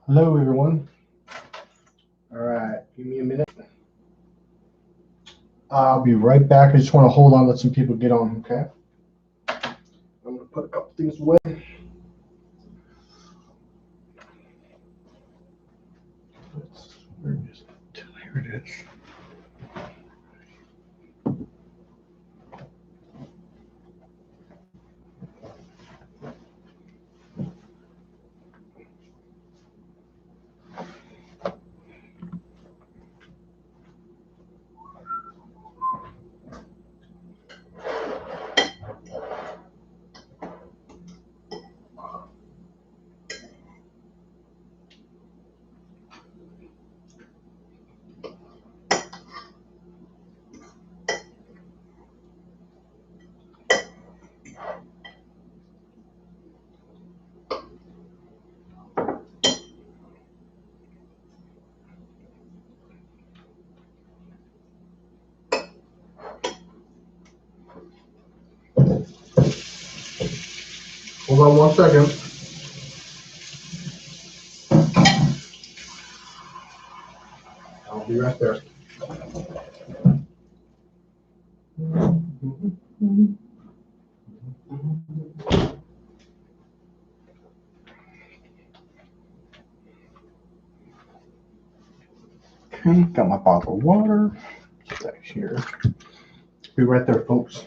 Hello, everyone. All right, give me a minute. I'll be right back. I just want to hold on, let some people get on, okay? I'm going to put a couple things away. Where is it? Here it is. Hold on one second. I'll be right there. Okay, got my bottle of water. Back here. Be right there, folks.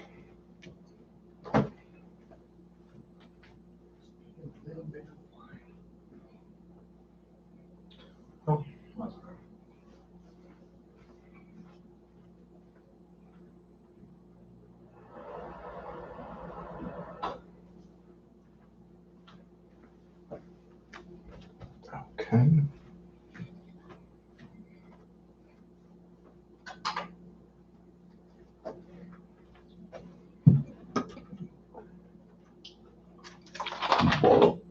Oh. Okay.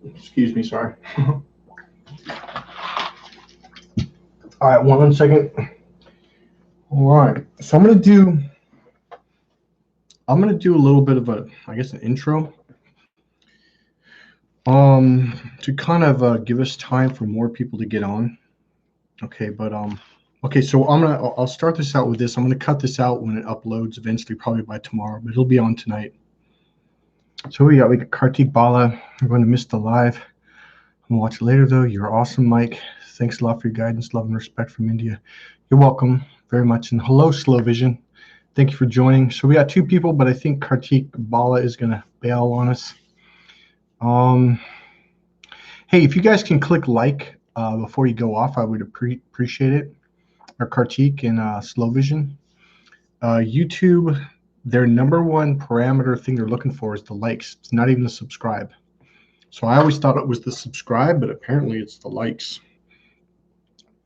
Excuse me, sorry. All right, 1 second. All right, so I'm gonna do a little bit of an intro, to kind of give us time for more people to get on. Okay, but okay, so I'll start this out with this. I'm gonna cut this out when it uploads eventually, probably by tomorrow, but it'll be on tonight. So we got Kartik Bala. I'm going to miss the live. I'm gonna watch it later though. You're awesome, Mike. Thanks a lot for your guidance, love and respect from India. You're welcome very much. And hello, Slow Vision. Thank you for joining. So we got 2 people, but I think Kartik Bala is gonna bail on us. Hey, if you guys can click like before you go off, I would appreciate it. Or Kartik and Slow Vision. YouTube, their #1 parameter thing they're looking for is the likes. It's not even the subscribe. So I always thought it was the subscribe, but apparently it's the likes.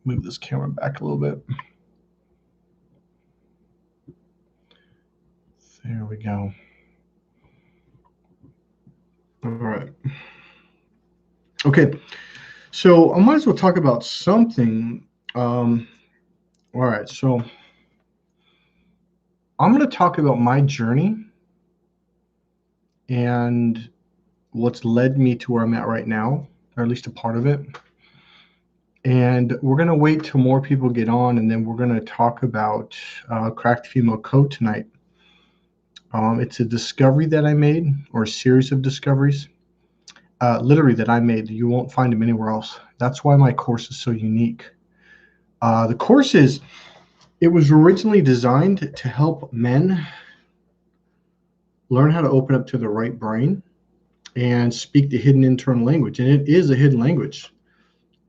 Move this camera back a little bit. There we go. All right. Okay. So I might as well talk about something. All right. So I'm going to talk about my journey and what's led me to where I'm at right now, or at least a part of it. And we're going to wait till more people get on, and then we're going to talk about Cracked Female Code tonight. It's a discovery that I made, or a series of discoveries, literally that I made. You won't find them anywhere else. That's why my course is so unique. The course it was originally designed to help men learn how to open up to the right brain and speak the hidden internal language. And it is a hidden language.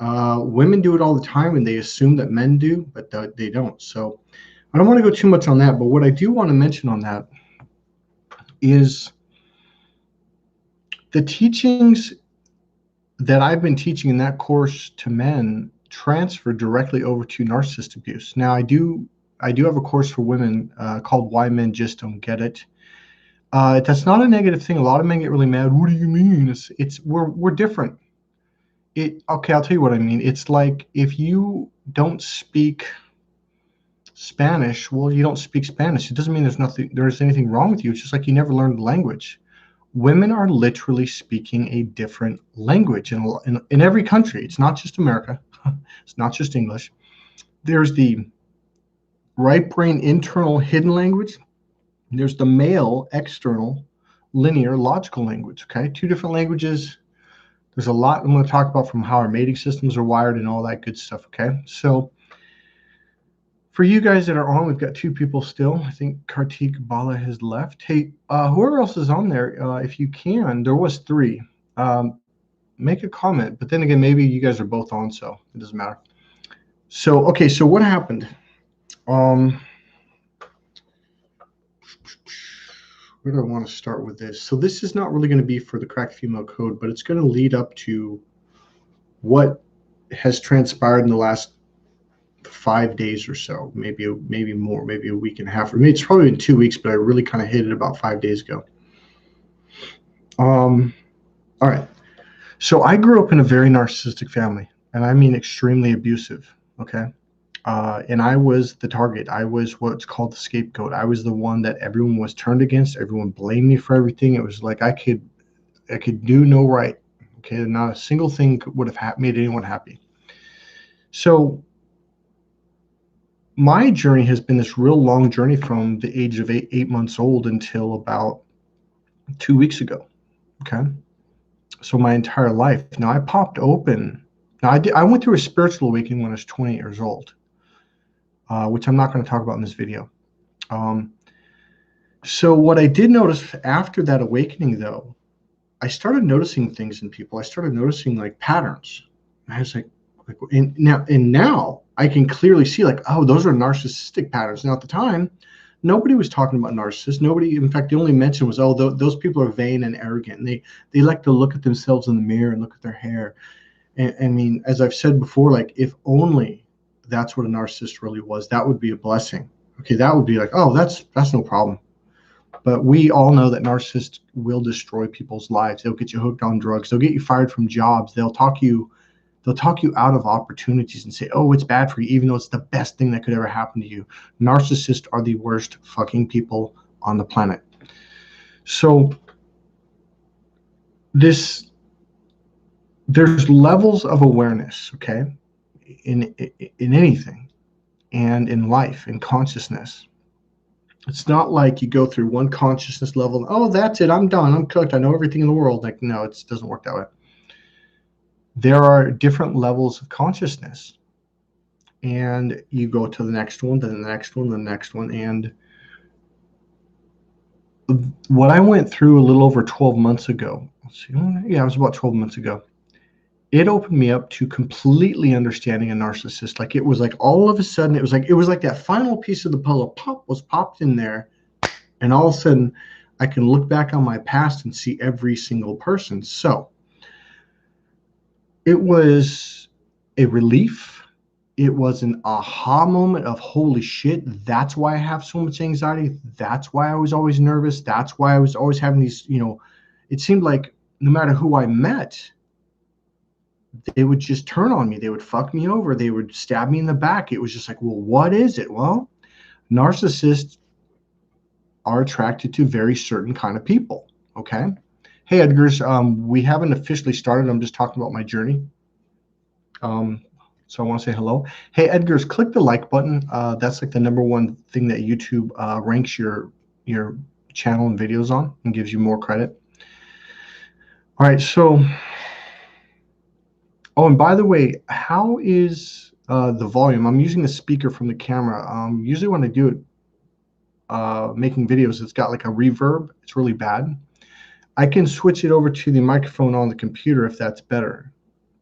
Women do it all the time, and they assume that men do, but they don't. So I don't want to go too much on that, but what I do want to mention on that is the teachings that I've been teaching in that course to men transfer directly over to narcissist abuse. Now, I do have a course for women called Why Men Just Don't Get It. That's not a negative thing. A lot of men get really mad. What do you mean? We're different. Okay, I'll tell you what I mean. It's like if you don't speak Spanish, well, you don't speak Spanish. It doesn't mean there's anything wrong with you. It's just like you never learned the language. women are literally speaking a different language in every country. It's not just America. It's not just English. There's the right brain internal hidden language. There's the male external linear logical language. Okay, two different languages. There's a lot I'm going to talk about from how our mating systems are wired and all that good stuff. Okay, so for you guys that are on, we've got two people still. I think Kartik Bala has left. Hey, whoever else is on there, if you can, there was three. Make a comment. But then again, maybe you guys are both on, so it doesn't matter. So, okay, so what happened? Where do I want to start with this? So this is not really going to be for the Cracked Female Code, but it's going to lead up to what has transpired in the last 5 days or so, maybe more, maybe a week and a half, or maybe it's probably been 2 weeks, but I really kind of hit it about 5 days ago. All right. So I grew up in a very narcissistic family, and I mean extremely abusive. Okay. And I was the target. I was what's called the scapegoat. I was the one that everyone was turned against. Everyone blamed me for everything. It was like I could do no right. Okay. Not a single thing would have made anyone happy. So my journey has been this real long journey from the age of eight months old until about 2 weeks ago. Okay. So my entire life. Now I popped open. Now I went through a spiritual awakening when I was 20 years old, which I'm not going to talk about in this video. So what I did notice after that awakening, though, I started noticing things in people. I started noticing like patterns. And I was like, and now I can clearly see like, oh, those are narcissistic patterns. Now at the time, nobody was talking about narcissists. Nobody, in fact, the only mention was, oh, those people are vain and arrogant. And they like to look at themselves in the mirror and look at their hair. And I mean, as I've said before, like if only that's what a narcissist really was, that would be a blessing. Okay, that would be like, oh, that's no problem. But we all know that narcissists will destroy people's lives. They'll get you hooked on drugs. They'll get you fired from jobs. They'll talk you out of opportunities and say, oh, it's bad for you, even though it's the best thing that could ever happen to you. Narcissists are the worst fucking people on the planet. So there's levels of awareness, okay, in anything and in life, in consciousness. It's not like you go through one consciousness level, oh, that's it, I'm done, I'm cooked, I know everything in the world. Like, no, it doesn't work that way. There are different levels of consciousness, and you go to the next one, then the next one, the next one. And what I went through a little over 12 months ago, it was about 12 months ago, it opened me up to completely understanding a narcissist. Like it was like all of a sudden, it was like that final piece of the puzzle was popped in there, and all of a sudden I can look back on my past and see every single person. So it was a relief. It was an aha moment of holy shit. That's why I have so much anxiety. That's why I was always nervous. That's why I was always having these, it seemed like no matter who I met, they would just turn on me. They would fuck me over. They would stab me in the back. It was just like, well, what is it? Well, narcissists are attracted to very certain kind of people. Okay. Hey, Edgars, we haven't officially started. I'm just talking about my journey. So I want to say hello. Hey, Edgars, click the like button. That's like the number one thing that YouTube ranks your channel and videos on and gives you more credit. All right. So, oh, and by the way, how is the volume? I'm using the speaker from the camera. Usually when I do it, making videos, it's got like a reverb. It's really bad. I can switch it over to the microphone on the computer if that's better.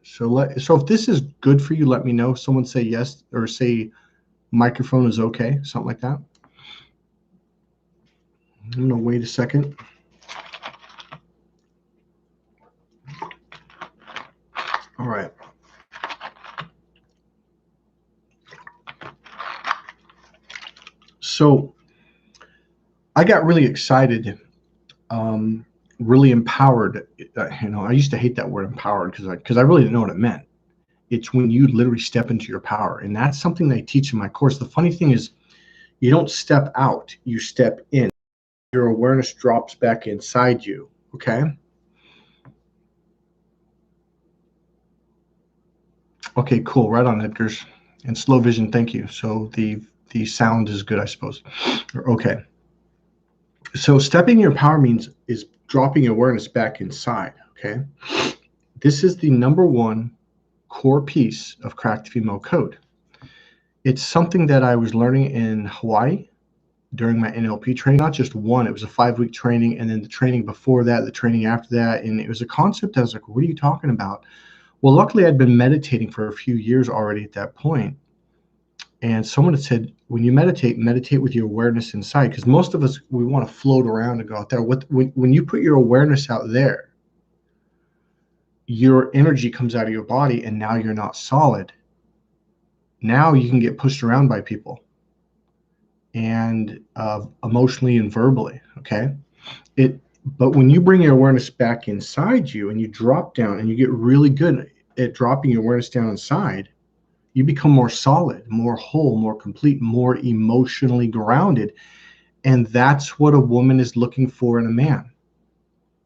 So if this is good for you, let me know. Someone say yes or say microphone is okay, something like that. I'm gonna wait a second. All right. So I got really excited, really empowered. I used to hate that word empowered because I really didn't know what it meant. It's when you literally step into your power. And that's something they teach in my course. The funny thing is you don't step out, you step in. Your awareness drops back inside you. Okay. Okay, cool. Right on, Edgar's. And slow vision, thank you. So the sound is good, I suppose. Okay. So stepping your power means is dropping awareness back inside. Okay. This is the number one core piece of cracked female code. It's something that I was learning in Hawaii during my NLP training. Not just one, it was a 5-week training, and then the training before that, the training after that. And it was a concept I was like, what are you talking about? Well, luckily I'd been meditating for a few years already at that point. And someone had said, when you meditate, meditate with your awareness inside. Because most of us, we want to float around and go out there. When you put your awareness out there, your energy comes out of your body, and now you're not solid. Now you can get pushed around by people, and emotionally and verbally. Okay. But when you bring your awareness back inside you and you drop down and you get really good at dropping your awareness down inside, you become more solid, more whole, more complete, more emotionally grounded. And that's what a woman is looking for in a man.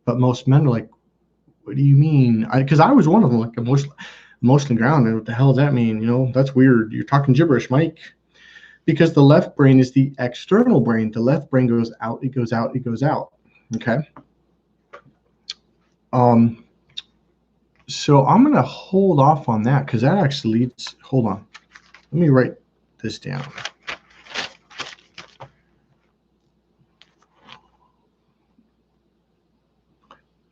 But most men are like, what do you mean? Because I was one of them, like emotionally grounded. What the hell does that mean? That's weird. You're talking gibberish, Mike. Because the left brain is the external brain. The left brain goes out, it goes out, it goes out. Okay. So I'm going to hold off on that because that actually leads, hold on. Let me write this down.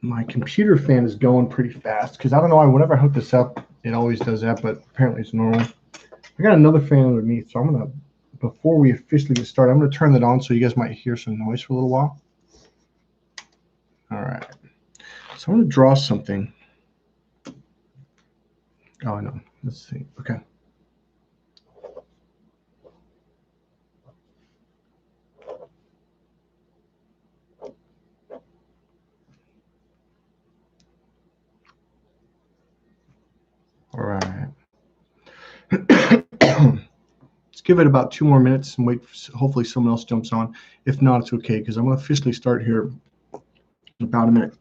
My computer fan is going pretty fast because I don't know why. Whenever I hook this up, it always does that, but apparently it's normal. I got another fan underneath, so I'm going to, before we officially get started, I'm going to turn that on so you guys might hear some noise for a little while. All right. So I'm going to draw something. Oh, I know. Let's see. Okay. All right. Let's give it about 2 more minutes and wait. Hopefully someone else jumps on. If not, it's okay because I'm going to officially start here in about a minute.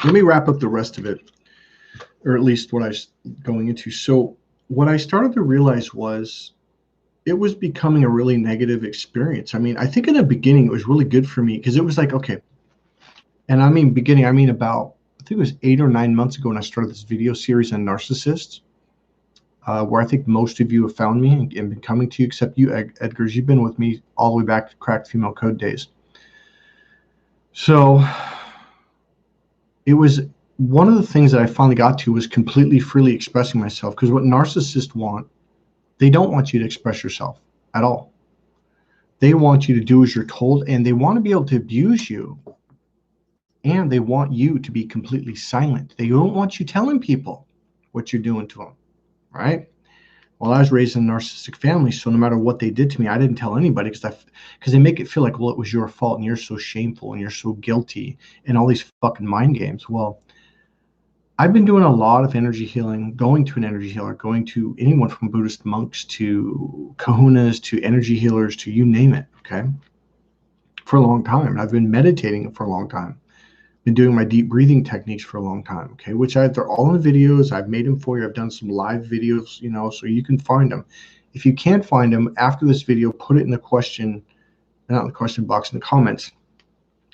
Let me wrap up the rest of it, or at least what I was going into. So what I started to realize was it was becoming a really negative experience. I mean, I think in the beginning it was really good for me because it was like, okay. And I mean beginning, I mean about, I think it was 8 or 9 months ago when I started this video series on Narcissists, where I think most of you have found me and been coming to you, except you, Edgar's. You've been with me all the way back to Cracked Female Code days. So it was one of the things that I finally got to was completely freely expressing myself, because what narcissists want, they don't want you to express yourself at all. They want you to do as you're told, and they want to be able to abuse you, and they want you to be completely silent. They don't want you telling people what you're doing to them, right? Well, I was raised in a narcissistic family, so no matter what they did to me, I didn't tell anybody because they make it feel like, well, it was your fault and you're so shameful and you're so guilty and all these fucking mind games. Well, I've been doing a lot of energy healing, going to an energy healer, going to anyone from Buddhist monks to kahunas to energy healers to you name it, okay, for a long time. I've been meditating for a long time. Been doing my deep breathing techniques for a long time, okay, which they're all in the videos. I've made them for you. I've done some live videos, so you can find them. If you can't find them after this video, put it in the question, not in the question box, in the comments,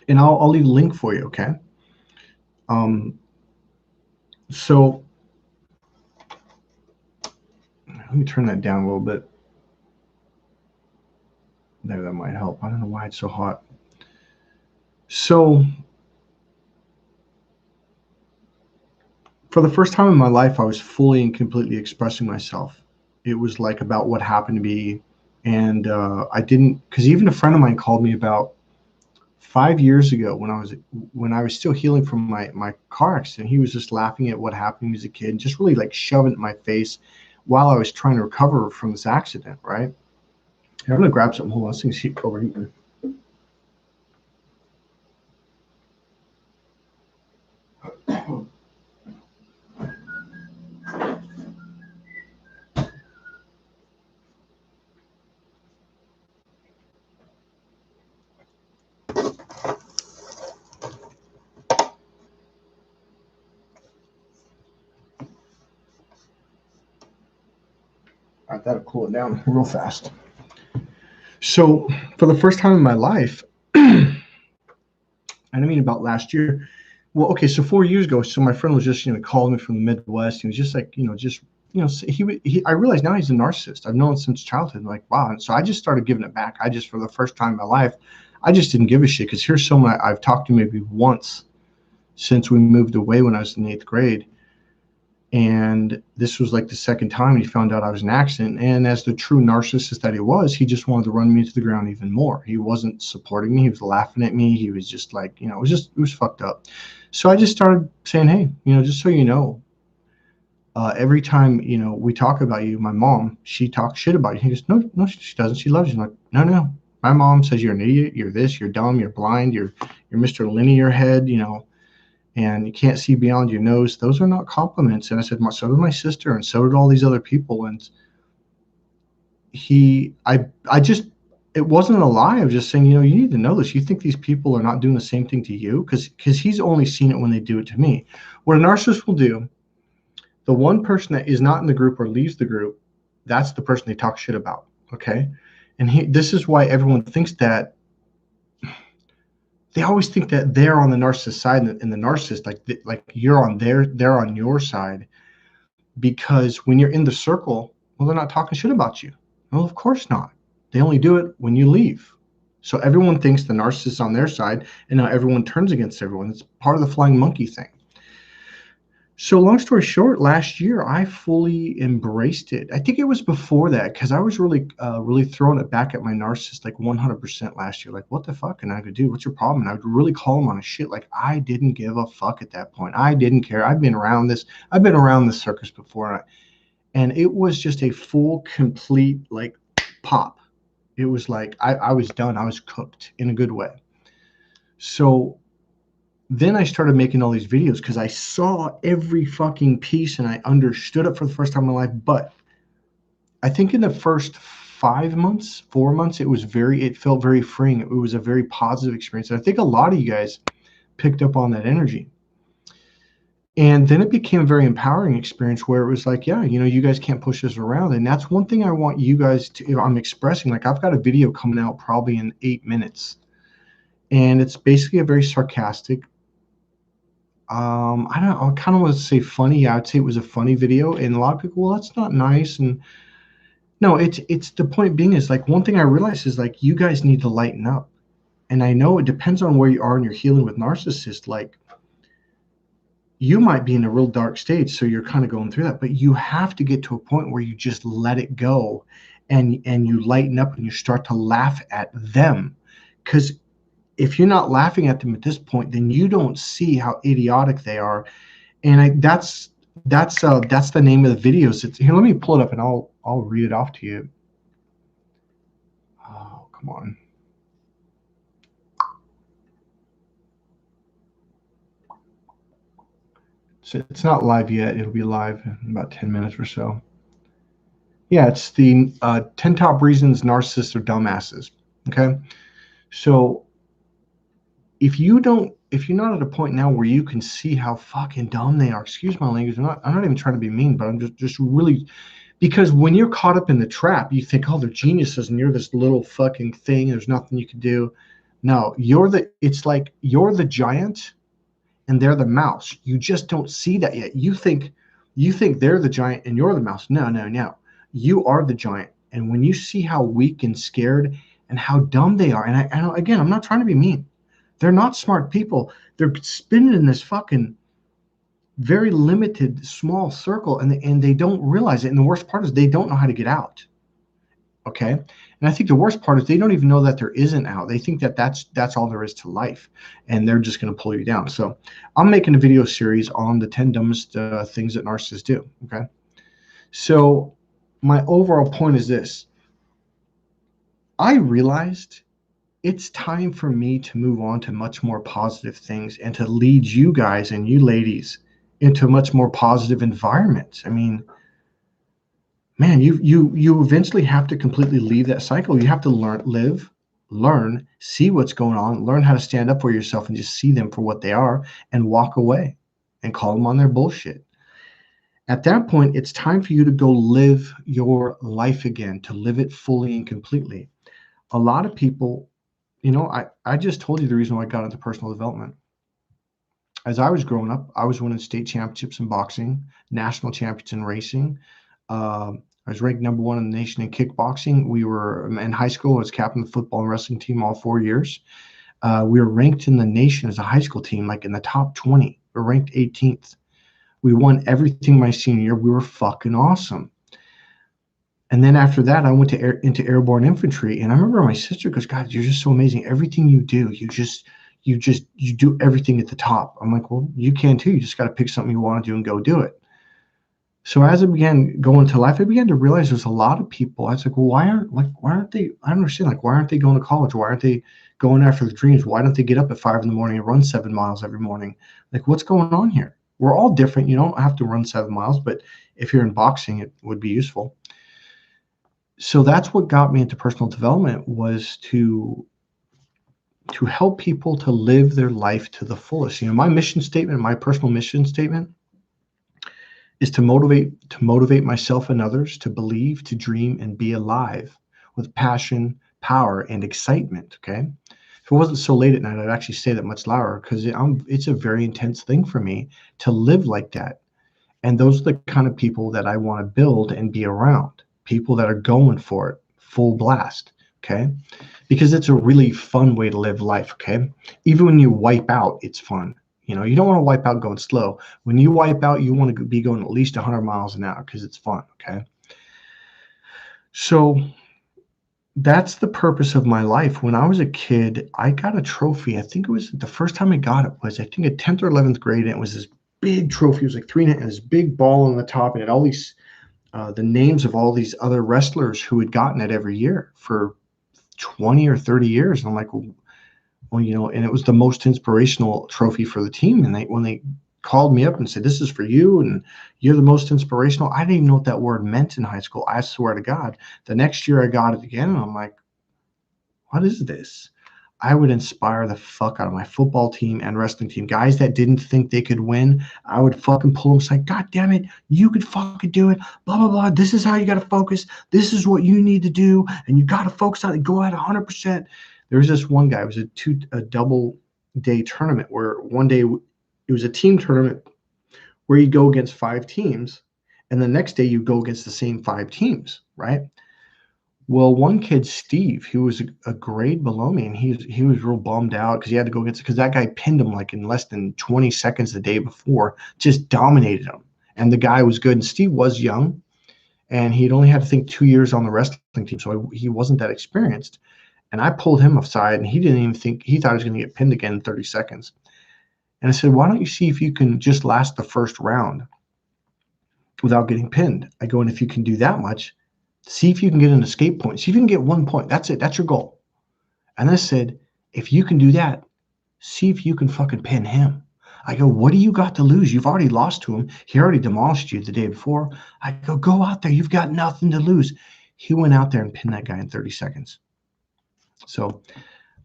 and I'll leave a link for you, okay? So let me turn that down a little bit. There, that might help. I don't know why it's so hot. So for the first time in my life, I was fully and completely expressing myself. It was like about what happened to me. And I didn't, because even a friend of mine called me about 5 years ago when I was still healing from my car accident. He was just laughing at what happened to me as a kid, just really like shoving it in my face while I was trying to recover from this accident, right? Here, I'm gonna grab something. Hold on, this thing's overheating. right, that'll cool it down real fast. So for the first time in my life, I mean about last year. Well, okay, so 4 years ago, so my friend was just, calling me from the Midwest. He was just like, I realized now he's a narcissist. I've known since childhood. Like, wow. And so I just started giving it back. For the first time in my life, I just didn't give a shit because here's someone I've talked to maybe once since we moved away when I was in the 8th grade. And this was like the second time he found out I was in an accident. And as the true narcissist that he was, he just wanted to run me to the ground even more. He wasn't supporting me. He was laughing at me. He was just like, it was fucked up. So I just started saying, hey, just so you know, every time, we talk about you, my mom, she talks shit about you. He goes, no, she doesn't. She loves you. I'm like, no. My mom says you're an idiot. You're this, you're dumb, you're blind, you're Mr. Linear Head, and you can't see beyond your nose. Those are not compliments. And I said, so did my sister, and so did all these other people. And it wasn't a lie. I was just saying, you need to know this. You think these people are not doing the same thing to you? Because he's only seen it when they do it to me. What a narcissist will do, the one person that is not in the group or leaves the group, that's the person they talk shit about. Okay. And this is why everyone thinks that. They always think that they're on the narcissist side, and the narcissist, like you're on they're on your side, because when you're in the circle, well, they're not talking shit about you. Well, of course not. They only do it when you leave. So everyone thinks the narcissist is on their side, and now everyone turns against everyone. It's part of the flying monkey thing. So long story short, last year I fully embraced it. I think it was before that, because I was really throwing it back at my narcissist like 100% last year. Like, what the fuck? And I could do, what's your problem? And I would really call him on his shit. Like, I didn't give a fuck at that point. I didn't care. I've been around this circus before, and it was just a full, complete like pop. It was like I was done. I was cooked in a good way. So then I started making all these videos because I saw every fucking piece and I understood it for the first time in my life. But I think in the first 4 months, it felt very freeing. It was a very positive experience. And I think a lot of you guys picked up on that energy. And then it became a very empowering experience where it was like, yeah, you guys can't push this around. And that's one thing I want you guys to, I'm expressing, like I've got a video coming out probably in 8 minutes. And it's basically a very sarcastic, I kind of want to say funny. I'd say it was a funny video, and a lot of people, well, that's not nice. And no, it's the point being is like, one thing I realized is like, you guys need to lighten up. And I know it depends on where you are in your healing with narcissists. Like, you might be in a real dark stage, so you're kind of going through that, but you have to get to a point where you just let it go, and you lighten up and you start to laugh at them. Because if you're not laughing at them at this point, then you don't see how idiotic they are. And that's the name of the videos. Here, let me pull it up and I'll read it off to you. Oh, come on. So it's not live yet. It'll be live in about 10 minutes or so. Yeah, it's the 10 top reasons narcissists are dumbasses. Okay. So if you're not at a point now where you can see how fucking dumb they are, excuse my language, I'm not even trying to be mean, but I'm just really, because when you're caught up in the trap, you think, oh, they're geniuses and you're this little fucking thing. There's nothing you can do. No, it's like you're the giant and they're the mouse. You just don't see that yet. You think they're the giant and you're the mouse. No. You are the giant. And when you see how weak and scared and how dumb they are, and again, I'm not trying to be mean. They're not smart people. They're spinning in this fucking very limited, small circle, and they don't realize it. And the worst part is they don't know how to get out. Okay? And I think the worst part is they don't even know that there is an out. They think that that's all there is to life, and they're just going to pull you down. So I'm making a video series on the 10 dumbest things that narcissists do. Okay? So my overall point is this. I realized it's time for me to move on to much more positive things and to lead you guys and you ladies into a much more positive environment. I mean, man, you eventually have to completely leave that cycle. You have to learn, see what's going on, learn how to stand up for yourself and just see them for what they are and walk away and call them on their bullshit. At that point, it's time for you to go live your life again, to live it fully and completely. A lot of people, I just told you the reason why I got into personal development. As I was growing up, I was winning state championships in boxing, national champions in racing. I was ranked number 1 in the nation in kickboxing. We were in high school. I was captain of the football and wrestling team all 4 years. We were ranked in the nation as a high school team, like in the top 20. We were ranked 18th. We won everything my senior year. We were fucking awesome. And then after that, I went into airborne infantry. And I remember my sister goes, God, you're just so amazing. Everything you do, you do everything at the top. I'm like, well, you can too. You just got to pick something you want to do and go do it. So as I began going to life, I began to realize there's a lot of people. I was like, well, why aren't they? I don't understand. Like, why aren't they going to college? Why aren't they going after the dreams? Why don't they get up at 5 in the morning and run 7 miles every morning? Like, what's going on here? We're all different. You don't have to run 7 miles, but if you're in boxing, it would be useful. So that's what got me into personal development, was to help people to live their life to the fullest. My mission statement, my personal mission statement, is to motivate myself and others to believe, to dream, and be alive with passion, power, and excitement. Okay. If it wasn't so late at night, I'd actually say that much louder, because it's a very intense thing for me to live like that. And those are the kind of people that I want to build and be around. People that are going for it full blast. Okay. Because it's a really fun way to live life. Okay. Even when you wipe out, it's fun. You don't want to wipe out going slow. When you wipe out, you want to be going at least 100 miles an hour, because it's fun. Okay. So that's the purpose of my life. When I was a kid, I got a trophy. I think it was the first time I got it was, I think, at 10th or 11th grade. And it was this big trophy. It was like 3 and this big ball on the top. And it had all these, the names of all these other wrestlers who had gotten it every year for 20 or 30 years. And I'm like, well, and it was the most inspirational trophy for the team. And when they called me up and said, this is for you, and you're the most inspirational, I didn't even know what that word meant in high school. I swear to God. The next year I got it again, and I'm like, what is this? I would inspire the fuck out of my football team and wrestling team. Guys that didn't think they could win, I would fucking pull them. It's like, God damn it, you could fucking do it. Blah, blah, blah. This is how you got to focus. This is what you need to do. And you got to focus on it. Go at 100%. There was this one guy. It was a double day tournament where one day it was a team tournament where you go against 5 teams, and the next day you go against the same 5 teams, right? Well, one kid, Steve, he was a grade below me, and he was real bummed out because he had to go against, because that guy pinned him like in less than 20 seconds the day before, just dominated him. And the guy was good, and Steve was young, and he'd only had to think 2 years on the wrestling team, so he wasn't that experienced. And I pulled him aside, and he didn't even think, he thought he was going to get pinned again in 30 seconds. And I said, why don't you see if you can just last the first round without getting pinned? I go, and if you can do that much, see if you can get an escape point. See if you can get 1 point. That's it. That's your goal. And I said, if you can do that, see if you can fucking pin him. I go, what do you got to lose? You've already lost to him. He already demolished you the day before. I go out there. You've got nothing to lose. He went out there and pinned that guy in 30 seconds. So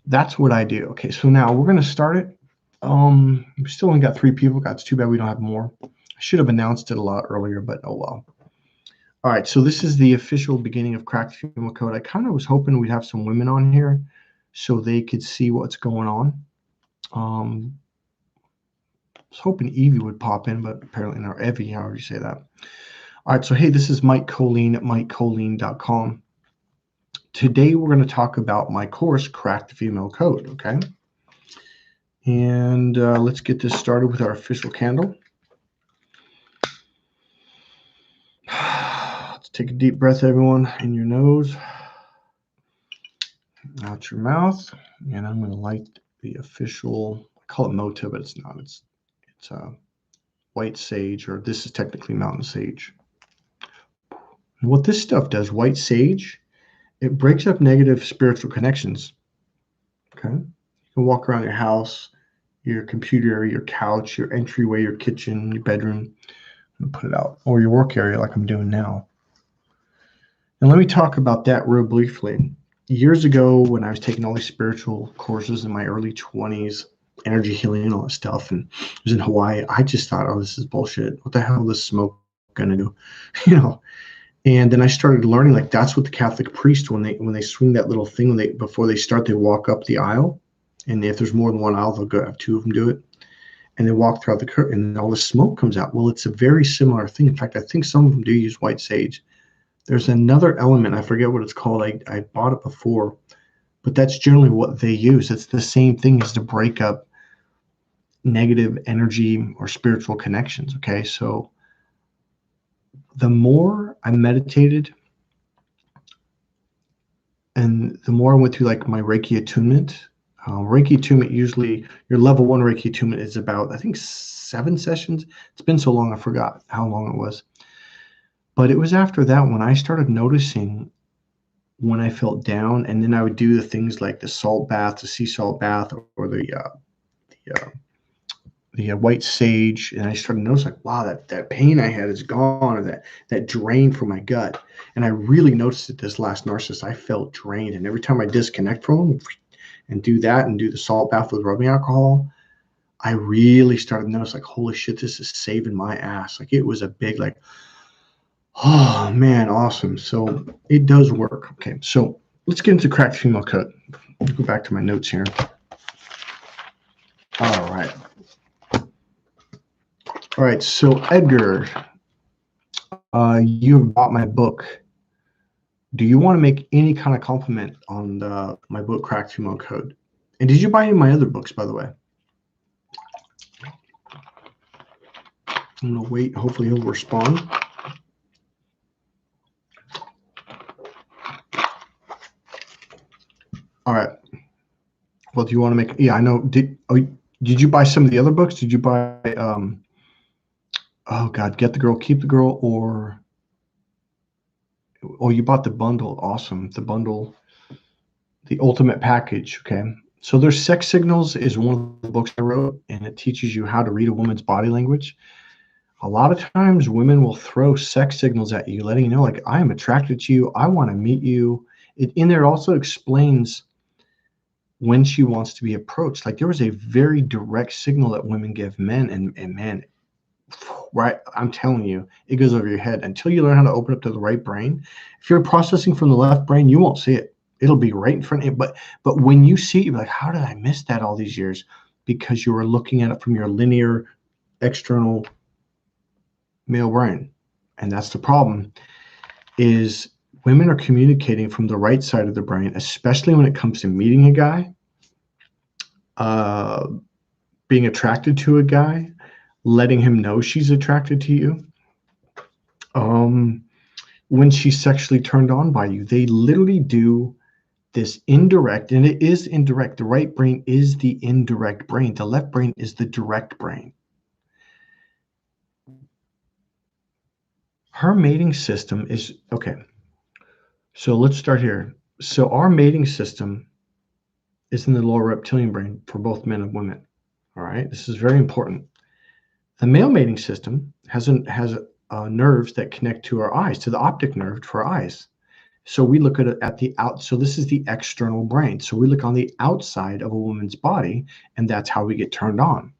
that's what I do. Okay, so now we're going to start it. We still only got 3 people. It's too bad we don't have more. I should have announced it a lot earlier, but oh well. All right, so this is the official beginning of Crack the Female Code. I kind of was hoping we'd have some women on here so they could see what's going on. I was hoping Evie would pop in, but apparently not. Evie, however you say that. All right, so hey, this is Mike Colleen at MikeColleen.com. Today we're going to talk about my course, Crack the Female Code, okay? And let's get this started with our official candle. Let's take a deep breath, everyone, in your nose, out your mouth. And I'm going to light the official, I call it Mota, but it's not. It's white sage, or this is technically mountain sage. And what this stuff does, white sage, it breaks up negative spiritual connections. Okay? You can walk around your house, your computer area, your couch, your entryway, your kitchen, your bedroom, and put it out, or your work area like I'm doing now. And let me talk about that real briefly. Years ago, when I was taking all these spiritual courses in my early 20s, energy healing and all that stuff, and I was in Hawaii, I just thought, oh, this is bullshit. What the hell is smoke going to do, you know. And then I started learning, like, that's what the Catholic priest, when they swing that little thing, before they start, they walk up the aisle. And if there's more than one aisle, they'll go have two of them do it. And they walk throughout the curtain and all the smoke comes out. Well, it's a very similar thing. In fact, I think some of them do use white sage. There's another element, I forget what it's called. I bought it before, but that's generally what they use. It's the same thing as to break up negative energy or spiritual connections. Okay, so the more I meditated and the more I went through like my Reiki attunement, usually your level 1 Reiki attunement is about, I think, 7 sessions. It's been so long, I forgot how long it was. But it was after that when I started noticing when I felt down, and then I would do the things like the salt bath, the sea salt bath, or the white sage, and I started noticing, like, wow, that pain I had is gone, or that drain from my gut. And I really noticed it this last Narcissist. I felt drained, and every time I disconnect from them and do that and do the salt bath with rubbing alcohol, I really started to notice, like, holy shit, this is saving my ass. Like, it was a big, like, oh man, awesome. So it does work. Okay, so let's get into cracked female code. Let me go back to my notes here. All right, so Edgar, you have bought my book. Do you want to make any kind of compliment on my book, Cracked Female Code? And did you buy any of my other books, by the way? I'm going to wait. Hopefully he'll respond. All right. Well, do you want to make? Yeah, I know. Did you buy some of the other books? Did you buy? Oh God, Get the Girl, Keep the Girl, or you bought the bundle? Awesome, the bundle, the ultimate package. Okay, so there's Sex Signals is one of the books I wrote, and it teaches you how to read a woman's body language. A lot of times, women will throw sex signals at you, letting you know, like, I am attracted to you. I want to meet you. In there, it also explains when she wants to be approached. Like, there was a very direct signal that women give men, and man, right, I'm telling you, it goes over your head until you learn how to open up to the right brain. If you're processing from the left brain, you won't see it. It'll be right in front of you. But when you see it, you're like, how did I miss that all these years? Because you were looking at it from your linear, external male brain. And that's the problem, is women are communicating from the right side of the brain, especially when it comes to meeting a guy, being attracted to a guy, letting him know she's attracted to you. When she's sexually turned on by you, they literally do this indirect, and it is indirect. The right brain is the indirect brain. The left brain is the direct brain. Her mating system is, okay, so let's start here. So our mating system is in the lower reptilian brain for both men and women. All right, this is very important. The male mating system has nerves that connect to our eyes, to the optic nerve for our eyes. So we look at it at the out. So this is the external brain. So we look on the outside of a woman's body, and that's how we get turned on.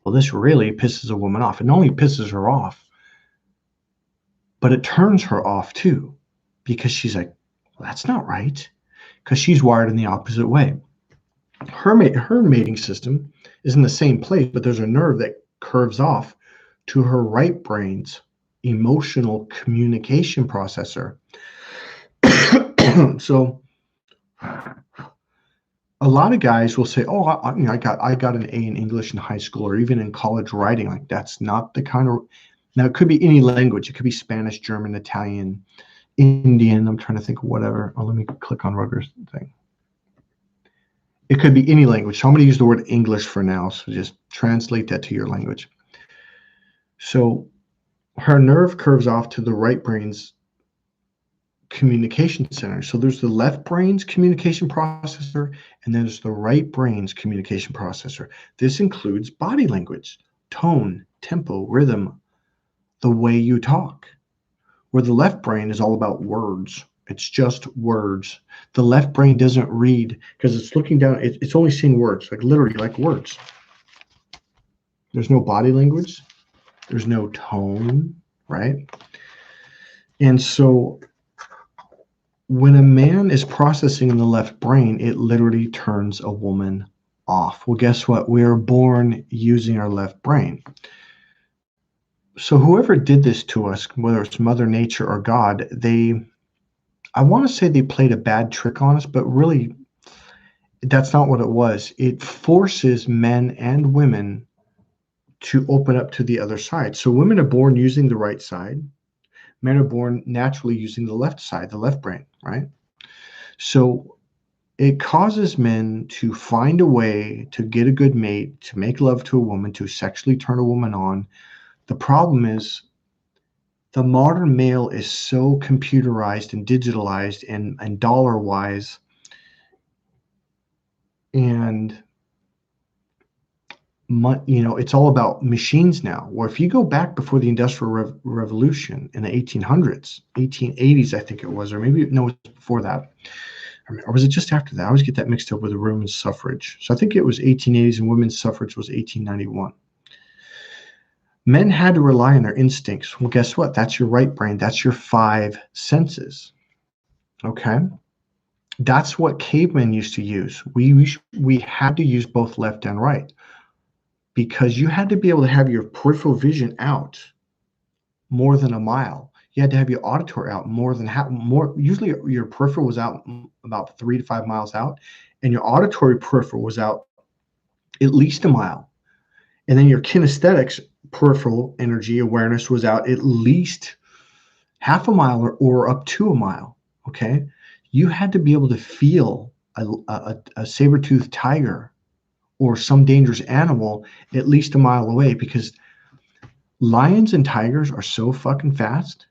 Well, this really pisses a woman off. It not only pisses her off, but it turns her off too, because she's like, well, that's not right, because she's wired in the opposite way. Her mating system is in the same place, but there's a nerve that curves off to her right brain's emotional communication processor. So a lot of guys will say, oh, I got an A in English in high school, or even in college writing. Like, that's not the kind of, now it could be any language. It could be Spanish, German, Italian, Indian. I'm trying to think of whatever. Oh, let me click on Rugger's thing. It could be any language. So I'm going to use the word English for now. So just translate that to your language. So her nerve curves off to the right brain's communication center. So there's the left brain's communication processor, and there's the right brain's communication processor. This includes body language, tone, tempo, rhythm, the way you talk. Where the left brain is all about words. It's just words. The left brain doesn't read because it's looking down. It's only seeing words, like literally like words. There's no body language. There's no tone. right? And so when a man is processing in the left brain, it literally turns a woman off. Well, guess what? We are born using our left brain. So whoever did this to us, whether it's Mother Nature or God, I want to say they played a bad trick on us, but really that's not what it was. It forces men and women to open up to the other side. So women are born using the right side. Men are born naturally using the left side, the left brain, right? So it causes men to find a way to get a good mate, to make love to a woman, to sexually turn a woman on. The problem is the modern male is so computerized and digitalized and dollar wise, and it's all about machines now. Where if you go back before the Industrial Revolution in the 1800s, 1880s, I think it was, or maybe no, it was before that, or was it just after that? I always get that mixed up with the women's suffrage. So I think it was 1880s, and women's suffrage was 1891. Men had to rely on their instincts. Well, guess what? That's your right brain. That's your five senses. Okay. That's what cavemen used to use. We had to use both left and right because you had to be able to have your peripheral vision out more than a mile. You had to have your auditory out more than usually your peripheral was out about 3 to 5 miles out, and your auditory peripheral was out at least a mile. And then your kinesthetics peripheral energy awareness was out at least half a mile or up to a mile. Okay. You had to be able to feel a saber-toothed tiger or some dangerous animal at least a mile away, because lions and tigers are so fucking fast.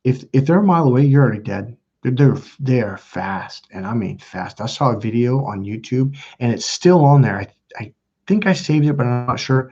If they're a mile away, you're already dead. They're fast, and I mean fast. I saw a video on YouTube, and it's still on there. I think I saved it, but I'm not sure.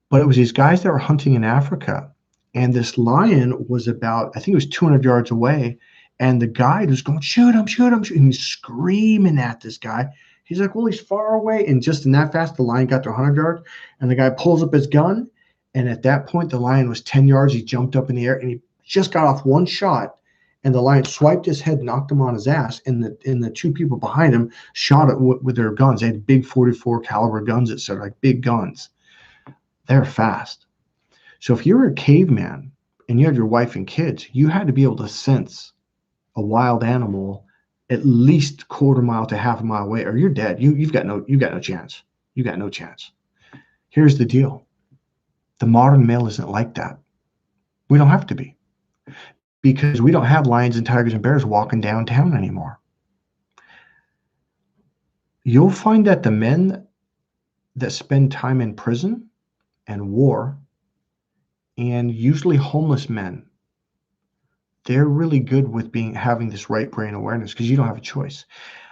But it was these guys that were hunting in Africa, and this lion was about, I think it was 200 yards away, and the guide was going, shoot him, shoot him, shoot him. He's screaming at this guy. He's like, well, he's far away. And just in that fast, the lion got to 100 yards, and the guy pulls up his gun. And at that point, the lion was 10 yards. He jumped up in the air, and he just got off one shot. And the lion swiped his head, knocked him on his ass. And the two people behind him shot it with their guns. They had big 44 caliber guns, etc., like big guns. They're fast. So if you were a caveman and you had your wife and kids, you had to be able to sense a wild animal at least quarter mile to half a mile away, or you're dead. You've got no chance. You got no chance. Here's the deal. The modern male isn't like that. We don't have to be, because we don't have lions and tigers and bears walking downtown anymore. You'll find that the men that spend time in prison and war, and usually homeless men, they're really good with having this right brain awareness, because you don't have a choice.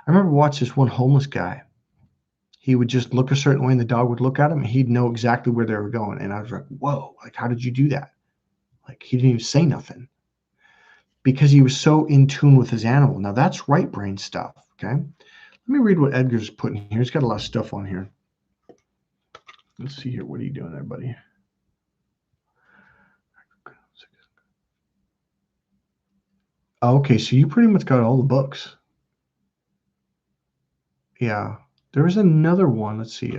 I remember watching this one homeless guy. He would just look a certain way, and the dog would look at him, and he'd know exactly where they were going. And I was like, whoa, like, how did you do that? Like, he didn't even say nothing, because he was so in tune with his animal. Now, that's right brain stuff, okay? Let me read what Edgar's putting here. He's got a lot of stuff on here. Let's see here. What are you doing there, buddy? Okay, so you pretty much got all the books. Yeah, there was another one. Let's see.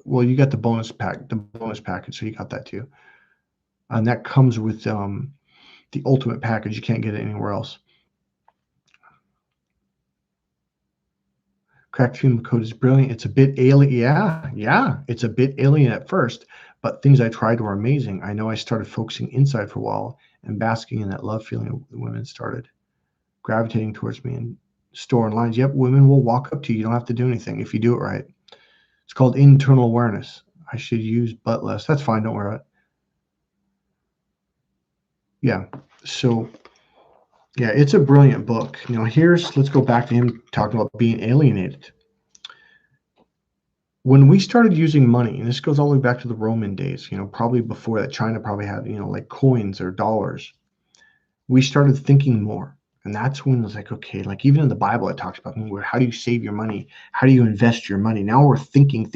Well, you got the bonus package, so you got that too. And that comes with the ultimate package. You can't get it anywhere else. Cracked Fume Code is brilliant. It's a bit alien. Yeah, it's a bit alien at first, but things I tried were amazing. I know I started focusing inside for a while and basking in that love feeling. Women started gravitating towards me and storing lines. Yep, women will walk up to you. You don't have to do anything if you do it right. It's called internal awareness. I should use but less. That's fine. Don't worry about it. Yeah. So, yeah, it's a brilliant book. Let's go back to him talking about being alienated. When we started using money, and this goes all the way back to the Roman days, probably before that, China probably had, like coins or dollars. We started thinking more. And that's when it was like, okay, like even in the Bible, it talks about how do you save your money? How do you invest your money? Now we're thinking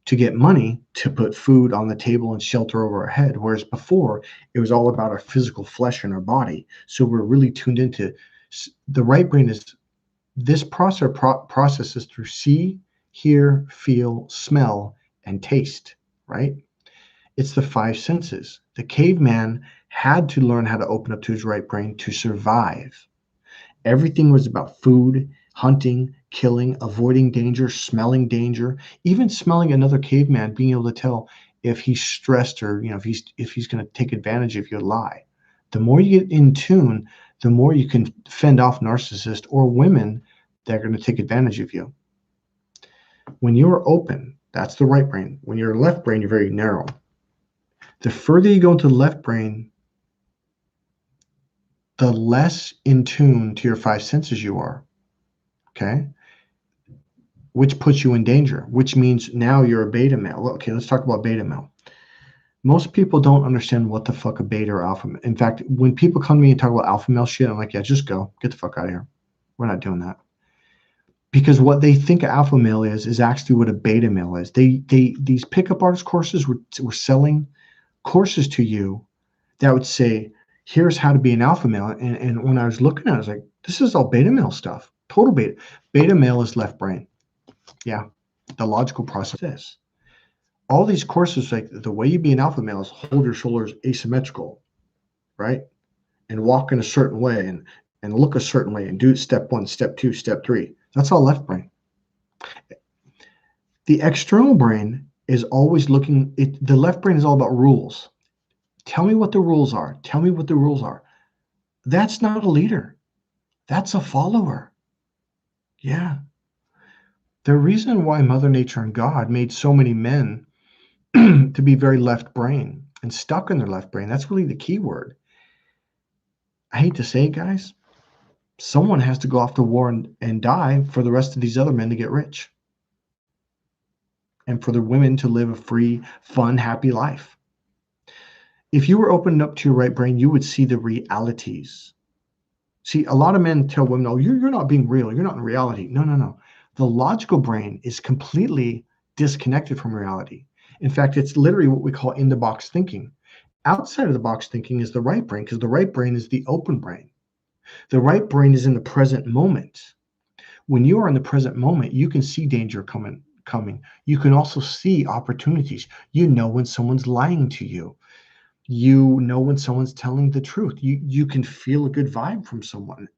to get money to put food on the table and shelter over our head. Whereas before, it was all about our physical flesh and our body. So we're really tuned into the right brain. Is this processes through see, hear, feel, smell, and taste, right? It's the five senses. The caveman had to learn how to open up to his right brain to survive. Everything was about food, hunting, killing, avoiding danger, smelling danger, even smelling another caveman, being able to tell if he's stressed or if he's going to take advantage of your lie. The more you get in tune, the more you can fend off narcissists or women that are going to take advantage of you. When you're open, that's the right brain. When you're left brain, you're very narrow. The further you go into the left brain, the less in tune to your five senses you are, okay? Which puts you in danger, which means now you're a beta male. Okay, let's talk about beta male. Most people don't understand what the fuck a beta or alpha male. In fact, when people come to me and talk about alpha male shit, I'm like, yeah, just go. Get the fuck out of here. We're not doing that. Because what they think an alpha male is actually what a beta male is. These pickup artist courses were selling courses to you that would say, here's how to be an alpha male. And when I was looking at it, I was like, this is all beta male stuff. Total beta. Beta male is left brain. Yeah. The logical process is. All these courses, like the way you be an alpha male is hold your shoulders asymmetrical, right? And walk in a certain way and look a certain way and do step 1, step 2, step 3. That's all left brain. The external brain is always looking, the left brain is all about rules. Tell me what the rules are. Tell me what the rules are. That's not a leader. That's a follower. Yeah. The reason why Mother Nature and God made so many men to be very left brain and stuck in their left brain, that's really the key word. I hate to say it, guys. Someone has to go off to war and die for the rest of these other men to get rich. And for the women to live a free, fun, happy life. If you were opened up to your right brain, you would see the realities. See, a lot of men tell women, oh, you're not being real. You're not in reality. No. The logical brain is completely disconnected from reality. In fact, it's literally what we call in-the-box thinking. Outside of the box thinking is the right brain, because the right brain is the open brain. The right brain is in the present moment. When you are in the present moment, you can see danger coming. You can also see opportunities. You know when someone's lying to you. You know when someone's telling the truth. You can feel a good vibe from someone.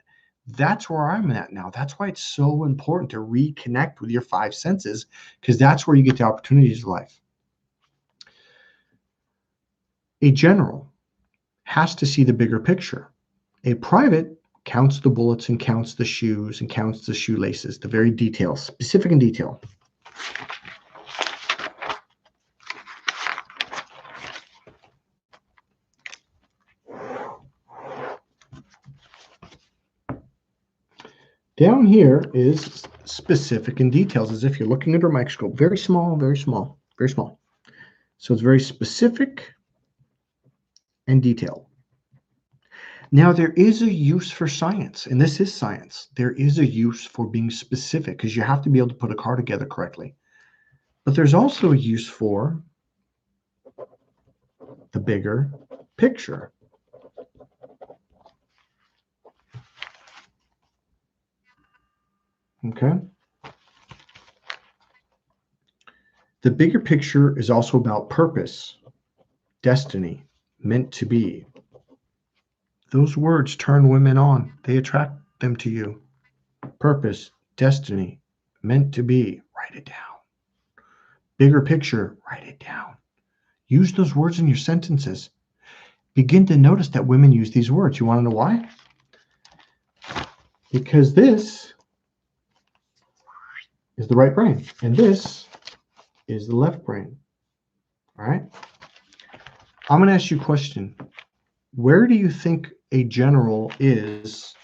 That's where I'm at now. That's why it's so important to reconnect with your five senses, because that's where you get the opportunities of life. A general has to see the bigger picture. A private counts the bullets and counts the shoes and counts the shoelaces, the very details, specific in detail. Down here is specific in details, as if you're looking under a microscope. Very small, very small, very small. So it's very specific and detailed. Now, there is a use for science, and this is science. There is a use for being specific, because you have to be able to put a car together correctly. But there's also a use for the bigger picture. Okay? The bigger picture is also about purpose, destiny, meant to be. Those words turn women on. They attract them to you. Purpose, destiny, meant to be. Write it down. Bigger picture, write it down. Use those words in your sentences. Begin to notice that women use these words. You want to know why? Because this is the right brain, and this is the left brain. All right? I'm going to ask you a question. Where do you think a general is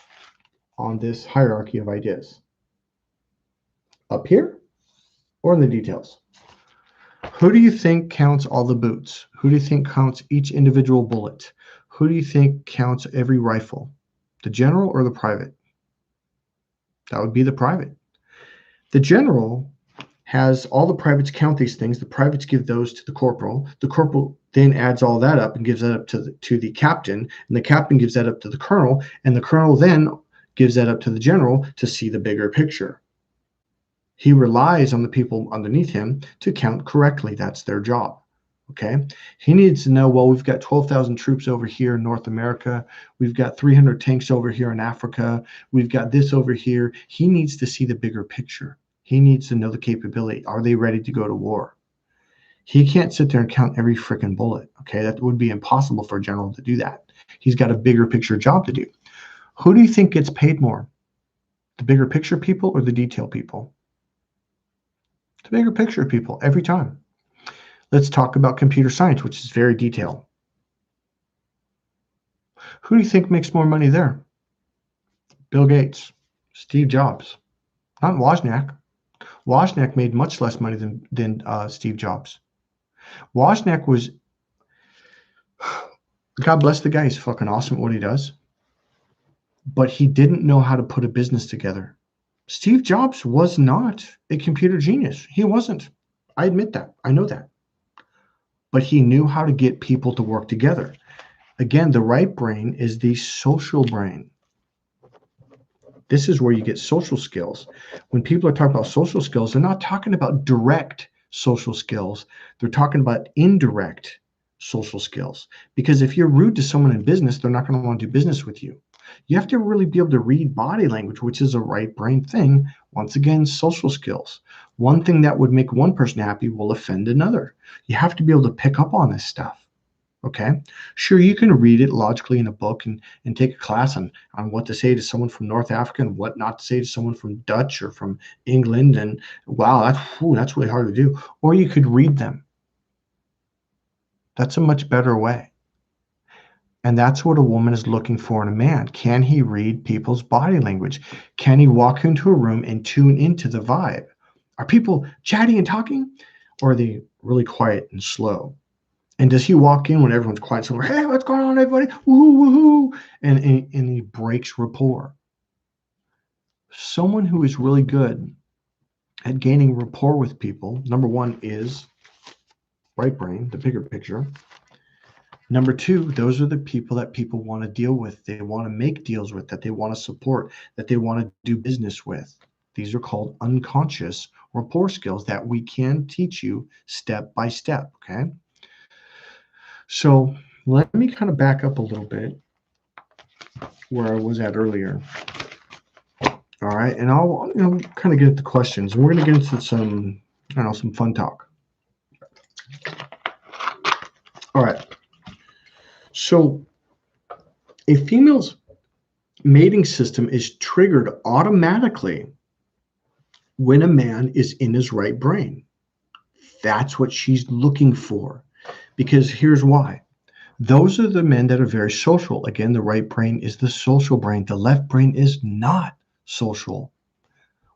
on this hierarchy of ideas? Up here or in the details? Who do you think counts all the boots? Who do you think counts each individual bullet? Who do you think counts every rifle? The general or the private? That would be the private. The general has all the privates count these things. The privates give those to the corporal. The corporal then adds all that up and gives that up to the captain, and the captain gives that up to the colonel, and the colonel then gives that up to the general to see the bigger picture. He relies on the people underneath him to count correctly. That's their job. Okay. He needs to know, well, we've got 12,000 troops over here in North America. We've got 300 tanks over here in Africa. We've got this over here. He needs to see the bigger picture. He needs to know the capability. Are they ready to go to war? He can't sit there and count every freaking bullet. Okay. That would be impossible for a general to do that. He's got a bigger picture job to do. Who do you think gets paid more? The bigger picture people or the detail people? The bigger picture people every time. Let's talk about computer science, which is very detailed. Who do you think makes more money there? Bill Gates, Steve Jobs, not Wozniak. Wozniak made much less money than Steve Jobs. Wozniak was, God bless the guy, he's fucking awesome at what he does, but he didn't know how to put a business together. Steve Jobs was not a computer genius. He wasn't. I admit that. I know that. But he knew how to get people to work together. Again, the right brain is the social brain. This is where you get social skills. When people are talking about social skills, they're not talking about direct social skills. They're talking about indirect social skills. Because if you're rude to someone in business, they're not going to want to do business with you. You have to really be able to read body language, which is a right brain thing. Once again, social skills. One thing that would make one person happy will offend another. You have to be able to pick up on this stuff. Okay. Sure, you can read it logically in a book and take a class on what to say to someone from North Africa and what not to say to someone from Dutch or from England. And wow, that's really hard to do. Or you could read them. That's a much better way. And that's what a woman is looking for in a man. Can he read people's body language? Can he walk into a room and tune into the vibe? Are people chatting and talking? Or are they really quiet and slow? And does he walk in when everyone's quiet somewhere? Hey, what's going on, everybody? Woohoo, woohoo. And he breaks rapport. Someone who is really good at gaining rapport with people, number one is right brain, the bigger picture. Number two, those are the people that people want to deal with. They want to make deals with, that they want to support, that they want to do business with. These are called unconscious rapport skills that we can teach you step by step, okay? So let me kind of back up a little bit where I was at earlier. All right, and I'll kind of get into questions. And we're going to get into some fun talk. All right. So a female's mating system is triggered automatically when a man is in his right brain. That's what she's looking for. Because here's why. Those are the men that are very social. Again, the right brain is the social brain. The left brain is not social.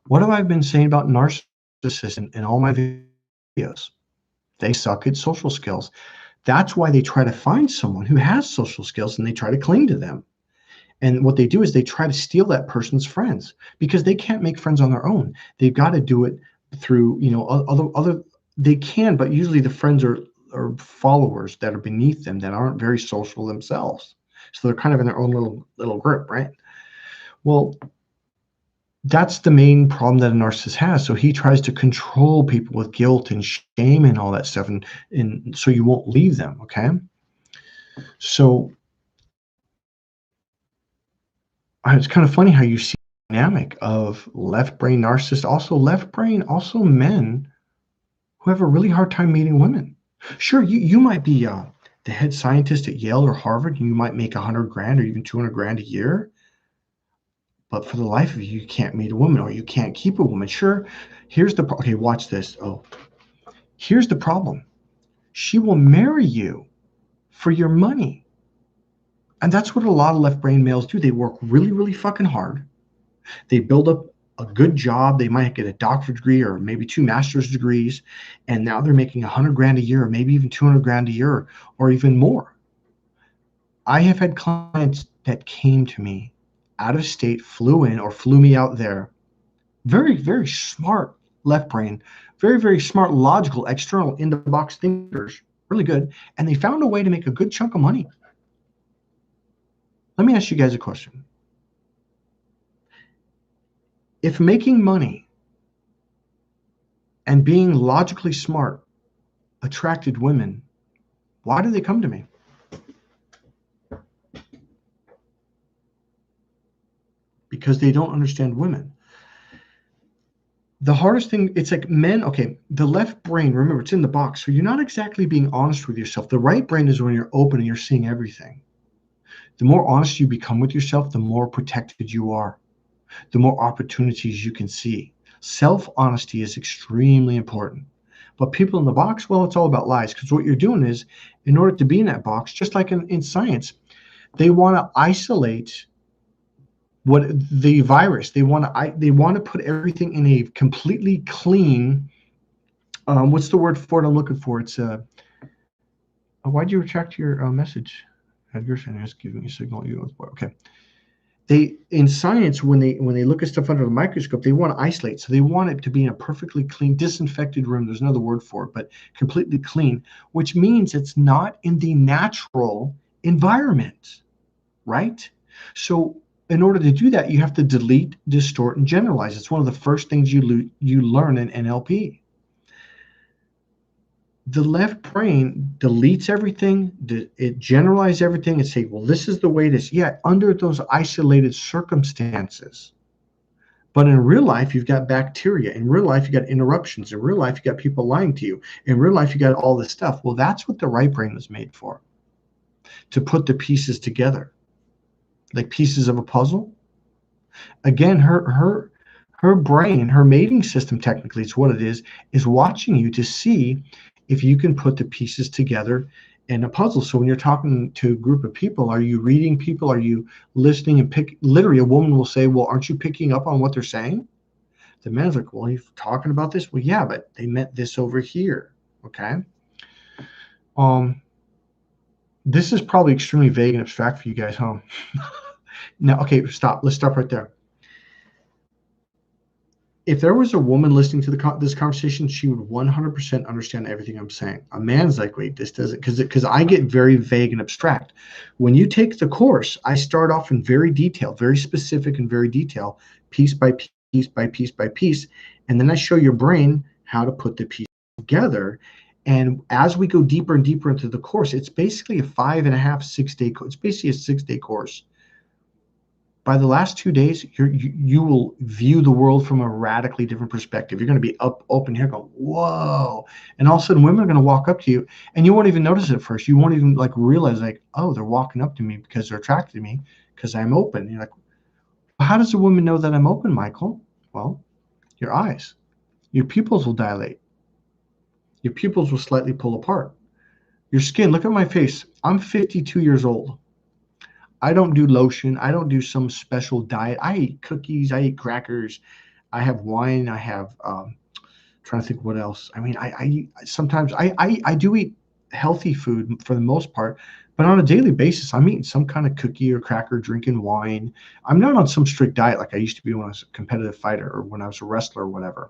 What have I been saying about narcissists in all my videos? They suck at social skills. That's why they try to find someone who has social skills and they try to cling to them. And what they do is they try to steal that person's friends because they can't make friends on their own. They've got to do it through, other they can, but usually the friends are followers that are beneath them that aren't very social themselves. So they're kind of in their own little group, right? Well, that's the main problem that a narcissist has. So he tries to control people with guilt and shame and all that stuff, and so you won't leave them, okay? So it's kind of funny how you see the dynamic of left brain narcissists, also men who have a really hard time meeting women. Sure, you might be the head scientist at Yale or Harvard, and you might make $100,000 or even $200,000 a year. But for the life of you, you can't meet a woman or you can't keep a woman. Sure, here's the okay, watch this. Oh, here's the problem. She will marry you for your money. And that's what a lot of left brain males do. They work really, really fucking hard. They build up a good job. They might get a doctorate degree or maybe 2 master's degrees. And now they're making $100,000 a year or maybe even $200,000 a year or even more. I have had clients that came to me out of state, flew in or flew me out there. Very, very smart left brain, very, very smart, logical, external, in-the-box thinkers, really good. And they found a way to make a good chunk of money. Let me ask you guys a question. If making money and being logically smart attracted women, why do they come to me? Because they don't understand women. The hardest thing, it's like men, okay, the left brain, remember, it's in the box. So you're not exactly being honest with yourself. The right brain is when you're open and you're seeing everything. The more honest you become with yourself, the more protected you are, the more opportunities you can see. Self-honesty is extremely important. But people in the box, well, it's all about lies, because what you're doing is, in order to be in that box, just like in science, they want to isolate what the virus. They want to put everything in a completely clean. What's the word for it? I'm looking for. It's why'd you retract your message? You're saying it's giving me a signal. Okay. They in science when they look at stuff under the microscope, they want to isolate. So they want it to be in a perfectly clean, disinfected room. There's another word for it, but completely clean, which means it's not in the natural environment, right? So in order to do that, you have to delete, distort, and generalize. It's one of the first things you learn in NLP. The left brain deletes everything, it generalizes everything and say, well, this is the way it is. Yeah, under those isolated circumstances. But in real life, you've got bacteria. In real life, you got interruptions. In real life, you got people lying to you. In real life, you got all this stuff. Well, that's what the right brain was made for, to put the pieces together, like pieces of a puzzle. Again, her brain, her mating system, technically, it's what it is watching you to see if you can put the pieces together in a puzzle. So when you're talking to a group of people, are you reading people? Are you listening and literally a woman will say, well, aren't you picking up on what they're saying? The man's like, well, you're talking about this? Well, yeah, but they meant this over here. Okay. This is probably extremely vague and abstract for you guys, huh? Now, okay, stop. Let's stop right there. If there was a woman listening to this conversation, she would 100% understand everything I'm saying. A man's like, wait, this doesn't, because I get very vague and abstract. When you take the course, I start off in very detailed, very specific and very detailed, piece by piece by piece by piece. And then I show your brain how to put the pieces together. And as we go deeper and deeper into the course, it's basically a 5.5, 6 day course. It's basically a 6-day course. By the last 2 days, you will view the world from a radically different perspective. You're going to be open here going, whoa. And all of a sudden, women are going to walk up to you, and you won't even notice it at first. You won't even like realize, like, oh, they're walking up to me because they're attracted to me because I'm open. And you're like, how does a woman know that I'm open, Michael? Well, your eyes. Your pupils will dilate. Your pupils will slightly pull apart. Your skin, look at my face. I'm 52 years old. I don't do lotion. I don't do some special diet. I eat cookies. I eat crackers. I have wine. I have, trying to think what else. I mean, I sometimes I do eat healthy food for the most part, but on a daily basis, I'm eating some kind of cookie or cracker, drinking wine. I'm not on some strict diet like I used to be when I was a competitive fighter or when I was a wrestler or whatever.